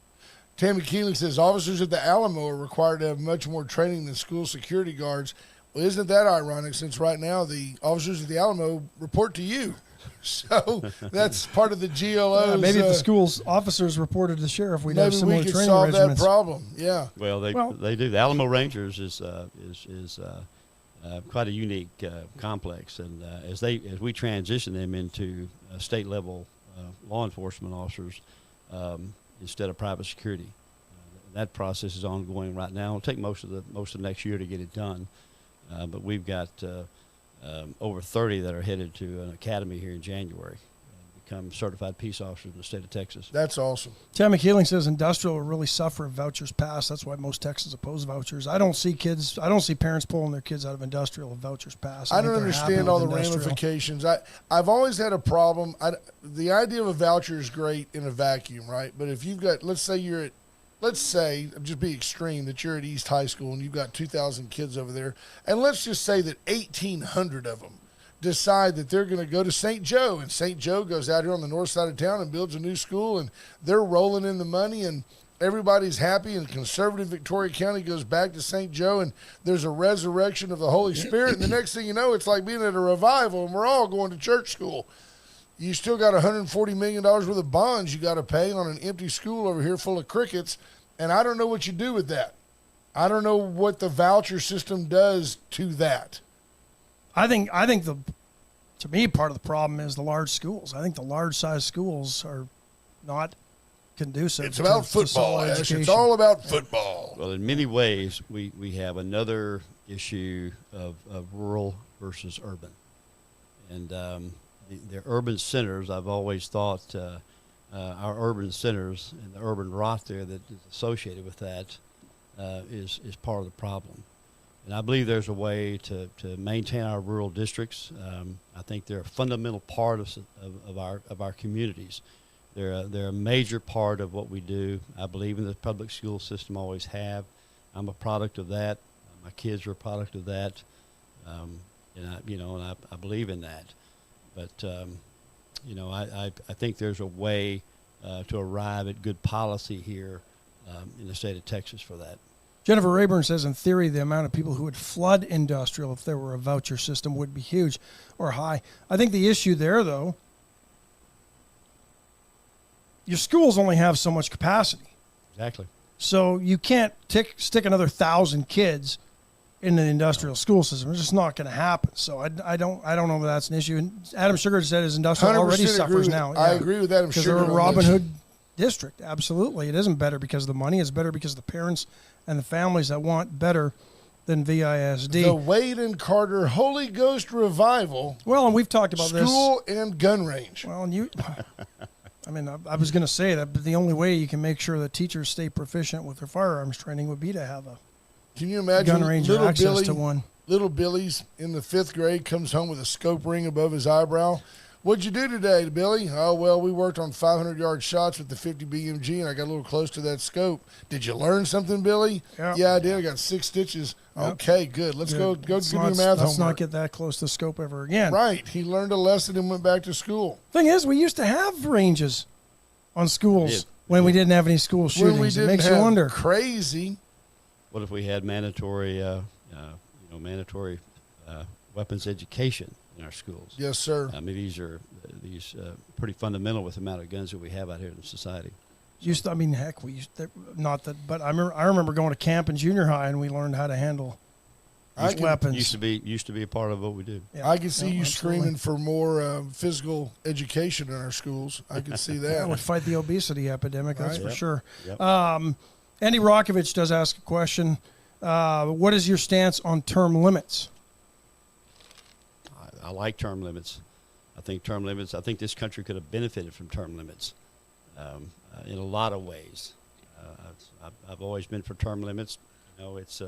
Tammy Keeling says officers at the Alamo are required to have much more training than school security guards. Well, isn't that ironic since right now the officers at the Alamo report to you? So that's part of the GLO's. Maybe if the school's officers reported to the sheriff, we'd have similar training solve regimens. That problem. Yeah. Well, they do. The Alamo Rangers is quite a unique complex, and as we transition them into state level law enforcement officers. Instead of private security. That process is ongoing right now. It'll take most of next year to get it done, but we've got over 30 that are headed to an academy here in January, become certified peace officers in the state of Texas. That's awesome. Tammy Keeling says industrial will really suffer if vouchers pass. That's why most Texans oppose vouchers. I don't see parents pulling their kids out of industrial if vouchers pass. I don't understand all the ramifications. I've always had a problem. The idea of a voucher is great in a vacuum, right? But if you've got, let's say, just be extreme, that you're at East High School and you've got 2,000 kids over there, and let's just say that 1,800 of them decide that they're going to go to St. Joe, and St. Joe goes out here on the north side of town and builds a new school, and they're rolling in the money, and everybody's happy, and conservative Victoria County goes back to St. Joe, and there's a resurrection of the Holy Spirit, and the next thing you know, it's like being at a revival, and we're all going to church school. You still got $140 million worth of bonds you got to pay on an empty school over here full of crickets, and I don't know what you do with that. I don't know what the voucher system does to that. I think to me, part of the problem is the large schools. I think the large size schools are not conducive. It's about to football, solid Ash. education. It's all about football. Well, in many ways, we have another issue of rural versus urban. And the urban centers, I've always thought our urban centers and the urban rot there that is associated with that is part of the problem. And I believe there's a way to maintain our rural districts. I think they're a fundamental part of our communities. They're a major part of what we do. I believe in the public school system, always have. I'm a product of that. My kids are a product of that, and I believe in that. But I think there's a way to arrive at good policy here in the state of Texas for that. Jennifer Rayburn says, in theory, the amount of people who would flood industrial if there were a voucher system would be huge or high. I think the issue there, though, your schools only have so much capacity. Exactly. So you can't stick another 1,000 kids in the industrial school system. It's just not going to happen. So I don't know if that's an issue. And Adam Sugar said his industrial already suffers now. I agree with Adam because Sugar. they're a Robin Hood district. Absolutely. It isn't better because of the money. It's better because of the parents and the families that want better than VISD. The Wade and Carter Holy Ghost Revival. Well, and we've talked about this. School and gun range. Well, and I was going to say that, but the only way you can make sure that teachers stay proficient with their firearms training would be to have a Can you imagine gun range or access to one. Little Billy's in the 5th grade comes home with a scope ring above his eyebrow. What'd you do today, Billy? Oh, well, we worked on 500-yard shots with the 50 BMG, and I got a little close to that scope. Did you learn something, Billy? Yeah, I did. I got 6 stitches. Yep. Okay, good. Let's go do your math homework. Let's not get that close to scope ever again. Right. He learned a lesson and went back to school. Thing is, we used to have ranges on schools when we didn't have any school shootings. When we didn't it makes have you wonder. Crazy. What if we had mandatory weapons education in our schools? Yes, sir. I mean, these are pretty fundamental with the amount of guns that we have out here in society. But I remember going to camp in junior high and we learned how to handle weapons. Used to be a part of what we do. Yeah, I could see you screaming for more physical education in our schools. I could see that. That would fight the obesity epidemic, that's for sure. Yep. Andy Rokovich does ask a question. What is your stance on term limits? I like term limits. I think this country could have benefited from term limits in a lot of ways. I've always been for term limits. It's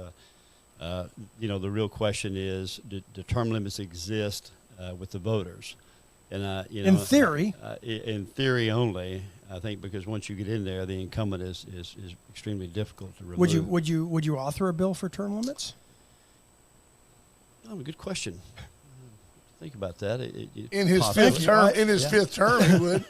the real question is, do term limits exist with the voters? And in theory, in theory only. I think because once you get in there, the incumbent is extremely difficult to remove. Would you author a bill for term limits? Oh, good question. Think about that. In his fifth term, he would.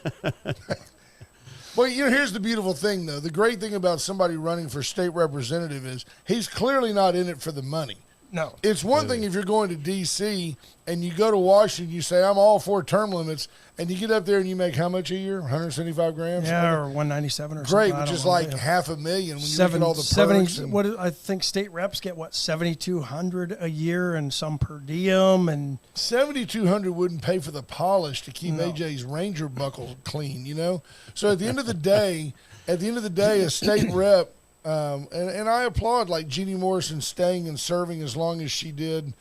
Well, here's the beautiful thing, though. The great thing about somebody running for state representative is he's clearly not in it for the money. No. It's one thing if you're going to D.C. and you go to Washington, you say, I'm all for term limits, and you get up there and you make how much a year? 175 grand? Yeah, or 197 or something. Great, which is like $500,000 when you look at all the perks. I think state reps get, $7,200 a year and some per diem. And $7,200 wouldn't pay for the polish to keep AJ's Ranger buckle clean, So at the end of the day, a state rep, and I applaud like Jeannie Morrison staying and serving as long as she did.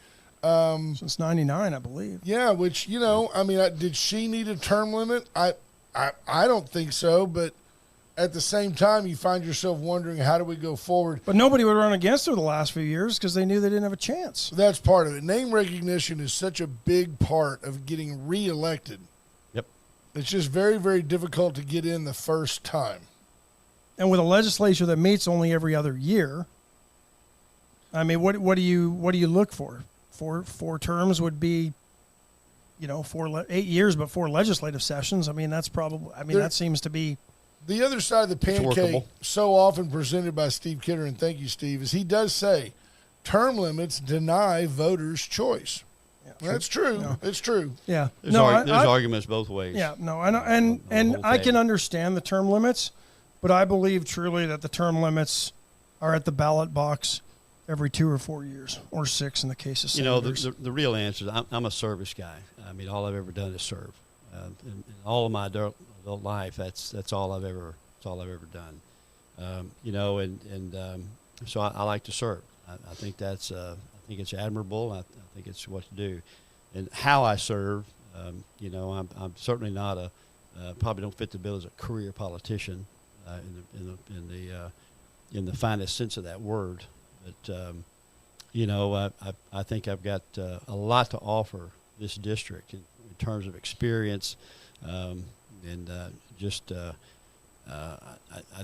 Since 99, I believe. Yeah, which, did she need a term limit? I don't think so, but at the same time, you find yourself wondering, how do we go forward? But nobody would run against her the last few years because they knew they didn't have a chance. That's part of it. Name recognition is such a big part of getting reelected. Yep. It's just very, very difficult to get in the first time. And with a legislature that meets only every other year, I mean, what do you look for? Four terms would be, 8 years, but 4 legislative sessions. I mean, that's probably. That seems to be. The other side of the pancake, so often presented by Steve Kidder, and thank you, Steve, is he does say, term limits deny voters' choice. Yeah, that's true. No. It's true. Yeah. There's arguments both ways. Yeah. No. And I can understand the term limits. But I believe truly that the term limits are at the ballot box every 2 or 4 years, or 6 in the case of senators. The real answer is I'm a service guy. I mean, all I've ever done is serve. In all of my adult life, that's all I've ever That's all I've ever done. So I like to serve. I think I think it's admirable. I think it's what to do, and how I serve. I'm certainly not probably don't fit the bill as a career politician in the finest sense of that word. But I think I've got a lot to offer this district in terms of experience, I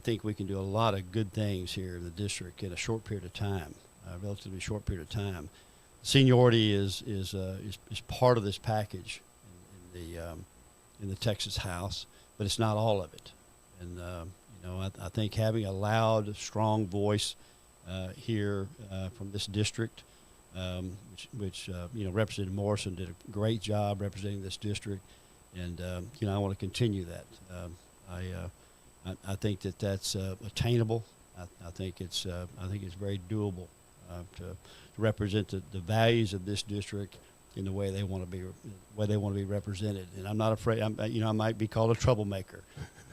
think we can do a lot of good things here in the district in a short period of time, a relatively short period of time. Seniority is part of this package in the Texas House, but it's not all of it. And I think having a loud, strong voice here from this district, which Representative Morrison did a great job representing this district, and I want to continue that. I think that's attainable. I think it's very doable to represent the values of this district in the way they want to be represented. And I'm not afraid. I might be called a troublemaker.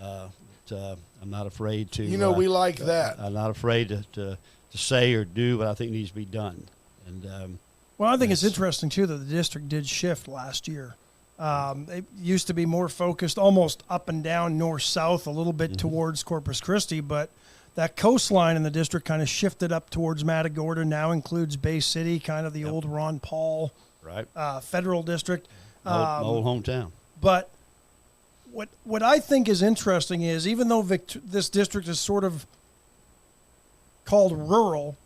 But I'm not afraid to. We like that. I'm not afraid to say or do what I think needs to be done. And well, I think it's interesting too that the district did shift last year. It used to be more focused almost up and down north-south, a little bit towards Corpus Christi, but that coastline in the district kind of shifted up towards Matagorda, now includes Bay City, kind of the old Ron Paul federal district. My old hometown. But what I think is interesting is even though this district is sort of called rural,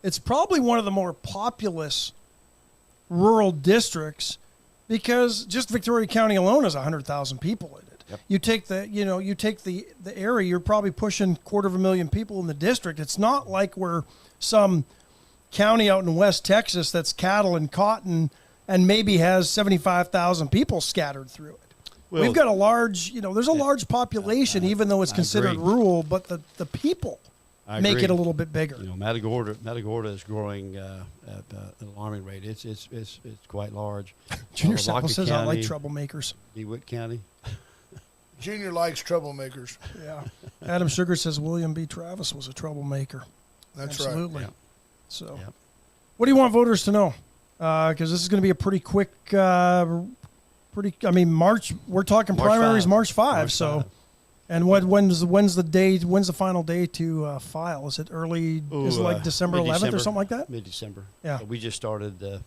it's probably one of the more populous rural districts because just Victoria County alone has 100,000 people in it. Yep. You take the area, you're probably pushing 250,000 people in the district. It's not like we're some county out in West Texas that's cattle and cotton and maybe has 75,000 people scattered through it. Well, we've got a large, there's a large population, even though it's considered rural, but the people make it a little bit bigger. Matagorda is growing at an alarming rate. It's quite large. Junior Sapple says I like troublemakers. DeWitt County. Junior likes troublemakers. Yeah. Adam Sugar says William B. Travis was a troublemaker. That's Absolutely. right. Yeah. So, what do you want voters to know? Because this is going to be a pretty quick, March. We're talking primaries March 5. So, and when's the final day to file? Is it early? Is it like December 11th or something like that? Mid-December. Yeah. We just started the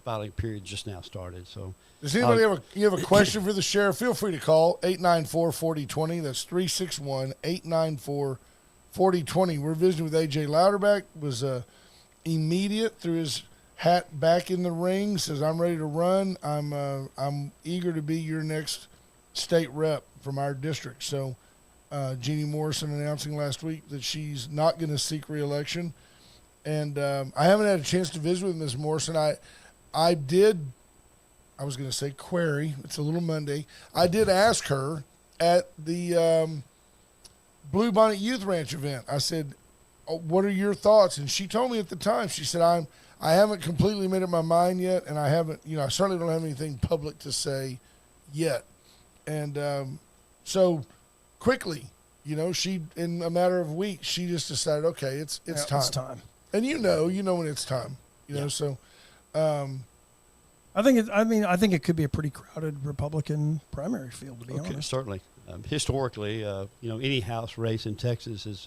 filing period just now started. So, does anybody have a question for the sheriff? Feel free to call 894-4020. That's 361-894-4020. We're visiting with AJ Louderback. Was immediate, threw his hat back in the ring. Says, "I'm ready to run. I'm eager to be your next state rep from our district." So, Jeannie Morrison announcing last week that she's not going to seek re-election, and I haven't had a chance to visit with Ms. Morrison. I was going to say query. It's a little Monday. I did ask her at the Blue Bonnet Youth Ranch event. I said, "What are your thoughts?" And she told me at the time. She said, "I haven't completely made up my mind yet, and I haven't. I certainly don't have anything public to say yet." And so quickly, she in a matter of weeks, she just decided, okay, it's time. It's time. And when it's time. So. I think it could be a pretty crowded Republican primary field, to be honest. Certainly. Historically, any House race in Texas is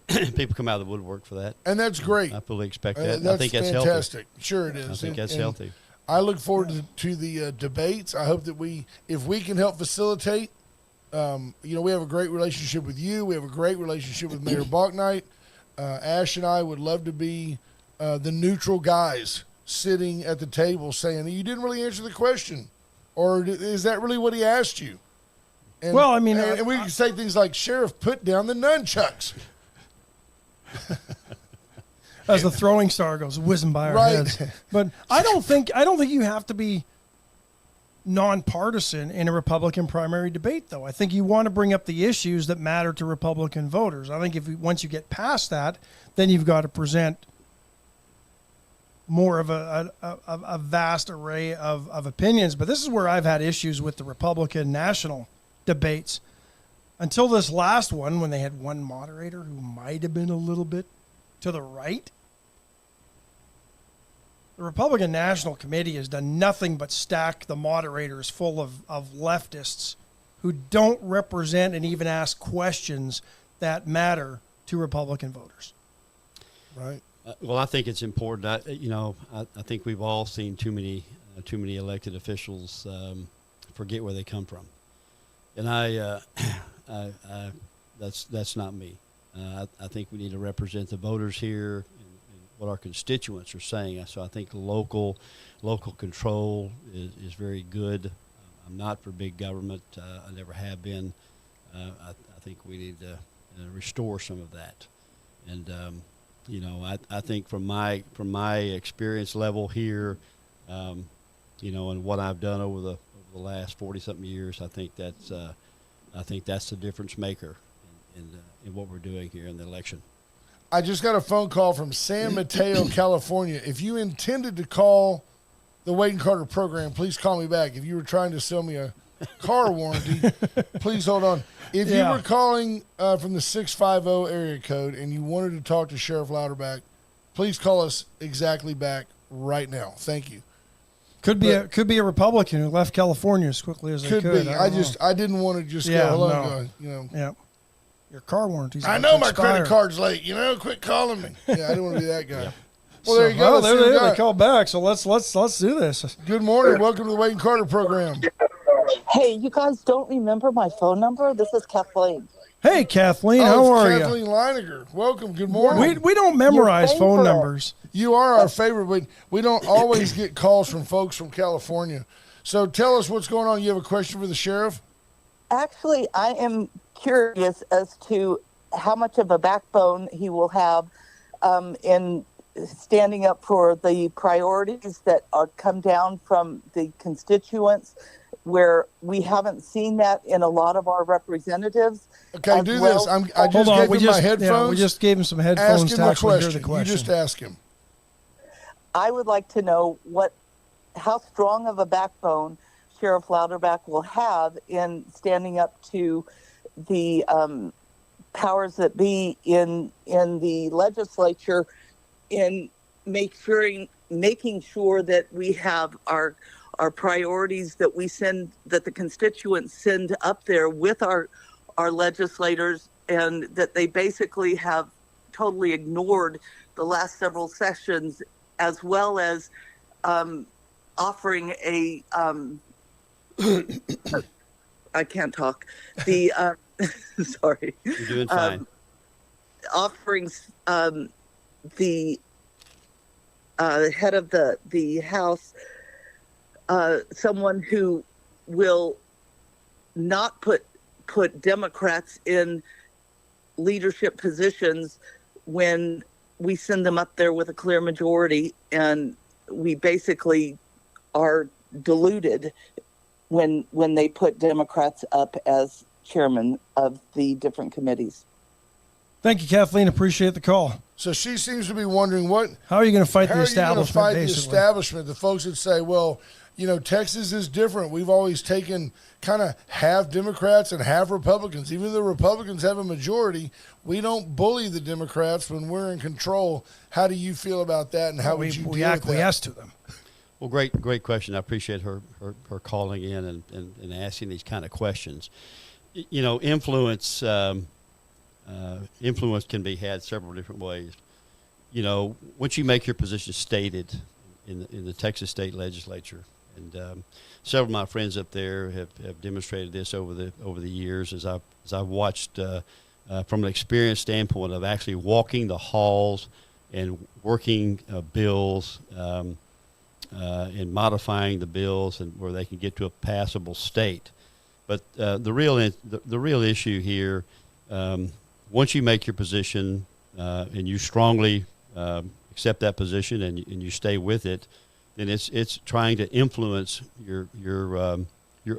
people come out of the woodwork for that. And that's great. I fully expect that. That's I think that's fantastic. Healthy. Sure it is. I think that's healthy. I look forward to the debates. I hope that if we can help facilitate, we have a great relationship with you. We have a great relationship with Mayor Balknight. Ash and I would love to be the neutral guys sitting at the table saying, "You didn't really answer the question," or "Is that really what he asked you?" And, and we can say things like, "Sheriff, put down the nunchucks." As the throwing star goes whizzing by our heads. But I don't think you have to be nonpartisan in a Republican primary debate, though. I think you want to bring up the issues that matter to Republican voters. I think once you get past that, then you've got to present more of a vast array of opinions. But this is where I've had issues with the Republican national debates. until this last one when they had one moderator who might have been a little bit to the right. The Republican National Committee has done nothing but stack the moderators full of leftists who don't represent and even ask questions that matter to Republican voters. Right. Well, I think it's important. I think we've all seen too many elected officials forget where they come from, and that's not me. I think we need to represent the voters here and what our constituents are saying. So I think local control is very good. I'm not for big government. I never have been. I think we need to restore some of that. And I think from my experience level here, and what I've done over the last 40-something years, I think that's the difference maker in what we're doing here in the election. I just got a phone call from San Mateo, California. If you intended to call the Wade and Carter program, please call me back. If you were trying to sell me a car warranty, please hold on. If you were calling from the 650 area code and you wanted to talk to Sheriff Louderback, please call us exactly back right now. Thank you. Could be a Republican who left California as quickly as they could. Could be. I didn't want to just go hello. No. Yeah. Your car warranty's I know my credit card's late. Quit calling me. Yeah, I didn't want to be that guy. Yeah. Well, there you go. They called back. So let's do this. Good morning. Welcome to the Wade and Carter program. Hey, you guys don't remember my phone number? This is Kathleen. Hey, Kathleen, how are you? Kathleen Leiniger. Welcome. Good morning. We don't memorize phone numbers. You are our favorite. We don't always get calls from folks from California. So tell us what's going on. You have a question for the sheriff? Actually, I am curious as to how much of a backbone he will have in standing up for the priorities that are come down from the constituents, where we haven't seen that in a lot of our representatives. Okay, do this. I just gave him my headphones. Yeah, we just gave him some headphones ask him to actually hear the You question. just ask him. I would like to know how strong of a backbone Sheriff Louderback will have in standing up to the powers that be in the legislature, in making sure that we have our priorities that the constituents send up there with our legislators, and that they basically have totally ignored the last several sessions, as well as offering a I can't talk. The sorry. You're doing fine. Offering the head of the House someone who will not put Democrats in leadership positions when we send them up there with a clear majority, and we basically are deluded when they put Democrats up as chairman of the different committees. Thank you, Kathleen. Appreciate the call. So she seems to be wondering how are you going to fight the How establishment? are you going to fight the establishment? The folks that say, well, Texas is different. We've always taken kind of half Democrats and half Republicans. Even though the Republicans have a majority, we don't bully the Democrats when we're in control. How do you feel about that, and how would you deal with that? We acquiesce to them. Well, great question. I appreciate her calling in and asking these kind of questions. Influence can be had several different ways. Once you make your position stated in the Texas state legislature, and several of my friends up there have demonstrated this over the years, as I've watched from an experience standpoint of actually walking the halls and working bills and modifying the bills, and where they can get to a passable state. But the real issue here, once you make your position and you strongly accept that position and you stay with it, then it's trying to influence your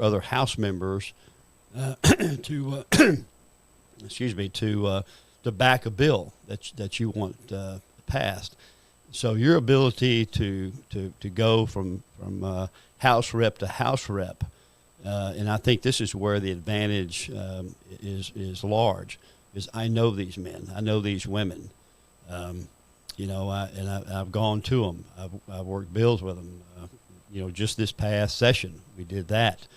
other House members to to back a bill that you want passed. So your ability to go from House rep to House rep And I think this is where the advantage is large, is I know these men, I know these women, I've gone to them, I've worked bills with them. Just this past session we did that,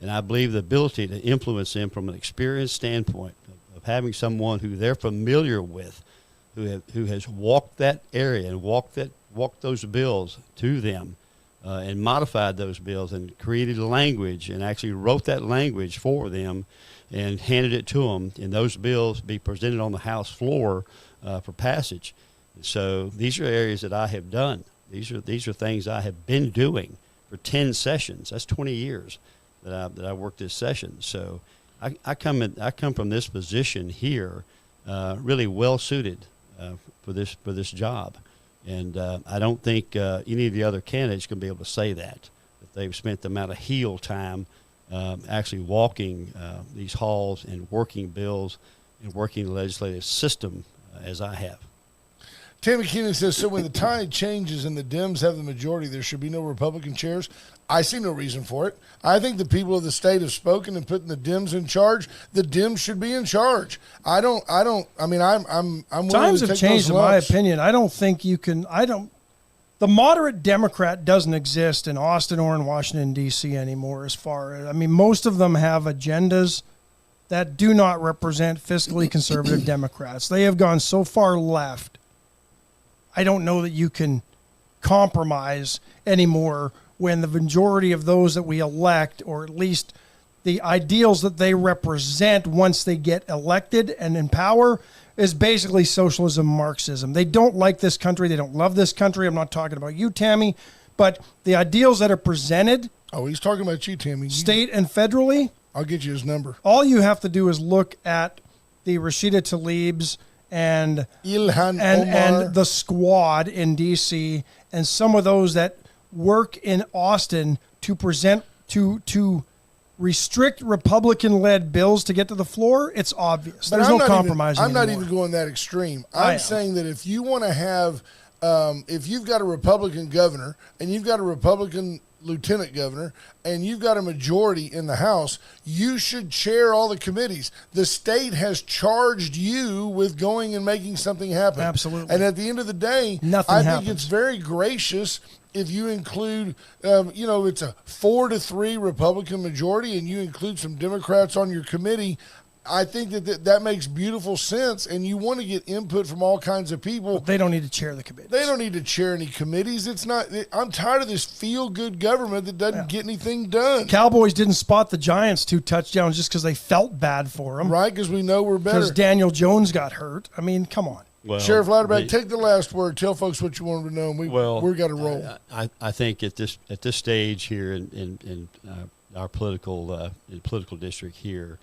and I believe the ability to influence them from an experience standpoint of having someone who they're familiar with, who has walked that area and walked those bills to them. And modified those bills and created a language and actually wrote that language for them and handed it to them, and those bills be presented on the House floor for passage. And so these are areas that I have done. These are things I have been doing for 10 sessions. That's 20 years that I worked this session. So I come from this position here really well suited for this job. And I don't think any of the other candidates can be able to say that they've spent the amount of heel time actually walking these halls and working bills and working the legislative system as I have. Tammy Keenan says, so when the tide changes and the Dems have the majority, there should be no Republican chairs. I see no reason for it. I think the people of the state have spoken and putting the Dems in charge. The Dems should be in charge. I'm willing Times to have take changed, those in my lumps. opinion. I don't think you can. The moderate Democrat doesn't exist in Austin or in Washington, D.C. anymore. Most of them have agendas that do not represent fiscally conservative Democrats. They have gone so far left. I don't know that you can compromise anymore when the majority of those that we elect, or at least the ideals that they represent once they get elected and in power, is basically socialism, Marxism. They don't like this country. They don't love this country. I'm not talking about you, Tammy, but the ideals that are presented, Oh, he's talking about you, Tammy. state and federally, I'll get you his number. all you have to do is look at the Rashida Tlaib's and Ilhan Omar. and the squad in D.C. and some of those that work in Austin to present to restrict Republican-led bills to get to the floor. It's obvious. But There's I'm no not compromising. I'm not anymore. even going that extreme. I I'm am. saying that if you want to have, if you've got a Republican governor and you've got a Republican lieutenant governor and you've got a majority in the House, you should chair all the committees. The state has charged you with going and making something happen. Absolutely. And at the end of the day, Nothing I think happens. it's very gracious if you include, it's a 4-3 Republican majority and you include some Democrats on your committee. I think that makes beautiful sense, and you want to get input from all kinds of people. They don't need to chair the committee. They don't need to chair any committees. It's not. I'm tired of this feel-good government that doesn't get anything done. Cowboys didn't spot the Giants 2 touchdowns just because they felt bad for them. Right, because we know we're Because better. Daniel Jones got hurt. I mean, come on. Well, Sheriff Louderback, take the last word. Tell folks what you wanted to know, and we've got to roll. I think at this stage here in our political district here,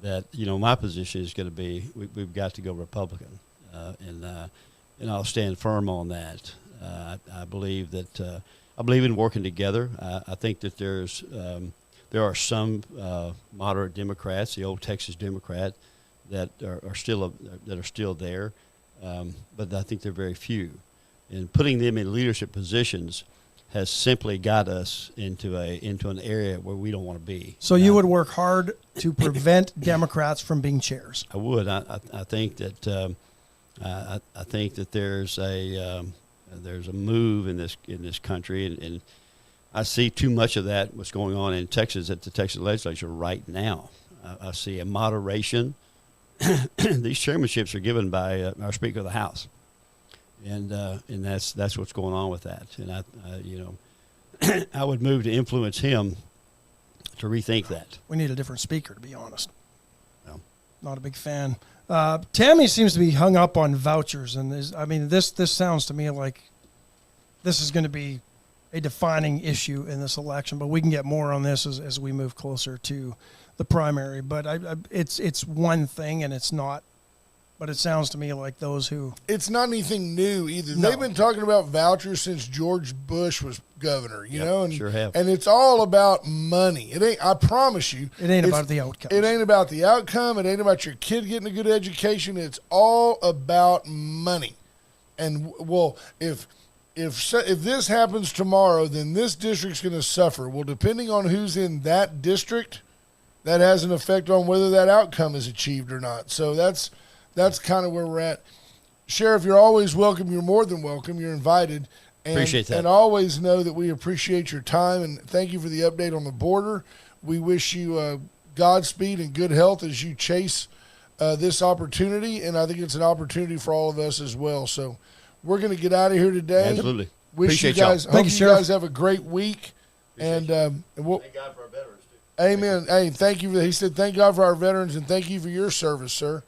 that my position is going to be we've got to go Republican, and I'll stand firm on that. I believe that I believe in working together. I think that there are some moderate Democrats, the old Texas Democrat, that are still there, but I think they're very few, and putting them in leadership positions has simply got us into an area where we don't want to be. So you would work hard to prevent Democrats from being chairs. I would. I think that I think that there's a move in this country, and I see too much of that. What's going on in Texas at the Texas legislature right now? I see a moderation. These chairmanships are given by our Speaker of the House. And that's what's going on with that. And I would move to influence him to rethink that. We need a different speaker, to be honest. No. Not a big fan. Tammy seems to be hung up on vouchers, and this sounds to me like this is going to be a defining issue in this election. But we can get more on this as we move closer to the primary. But it's one thing, and it's not. But it sounds to me like those who... It's not anything new either. No. They've been talking about vouchers since George Bush was governor, you know? And, sure have. And it's all about money. It ain't, I promise you. It ain't about the outcomes. It ain't about the outcome. It ain't about your kid getting a good education. It's all about money. And, well, if if this happens tomorrow, then this district's going to suffer. Well, depending on who's in that district, that has an effect on whether that outcome is achieved or not. So that's kind of where we're at. Sheriff, you're always welcome. You're more than welcome. You're invited. And, Appreciate that. And always know that we appreciate your time, and thank you for the update on the border. We wish you Godspeed and good health as you chase this opportunity, and I think it's an opportunity for all of us as well. So we're going to get out of here today. Absolutely. Wish Appreciate you guys, y'all. hope Thank you, you Sheriff. guys have a great week. And we'll, Thank God for our veterans, too. amen. Hey, thank you. He said, thank God for our veterans, and thank you for your service, sir.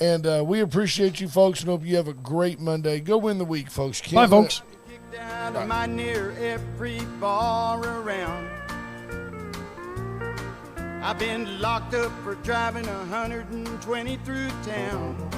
And we appreciate you folks, and hope you have a great Monday. Go win the week, folks. Bye, folks. Kicked out of my near every bar around. I've been locked up for driving 120 through town.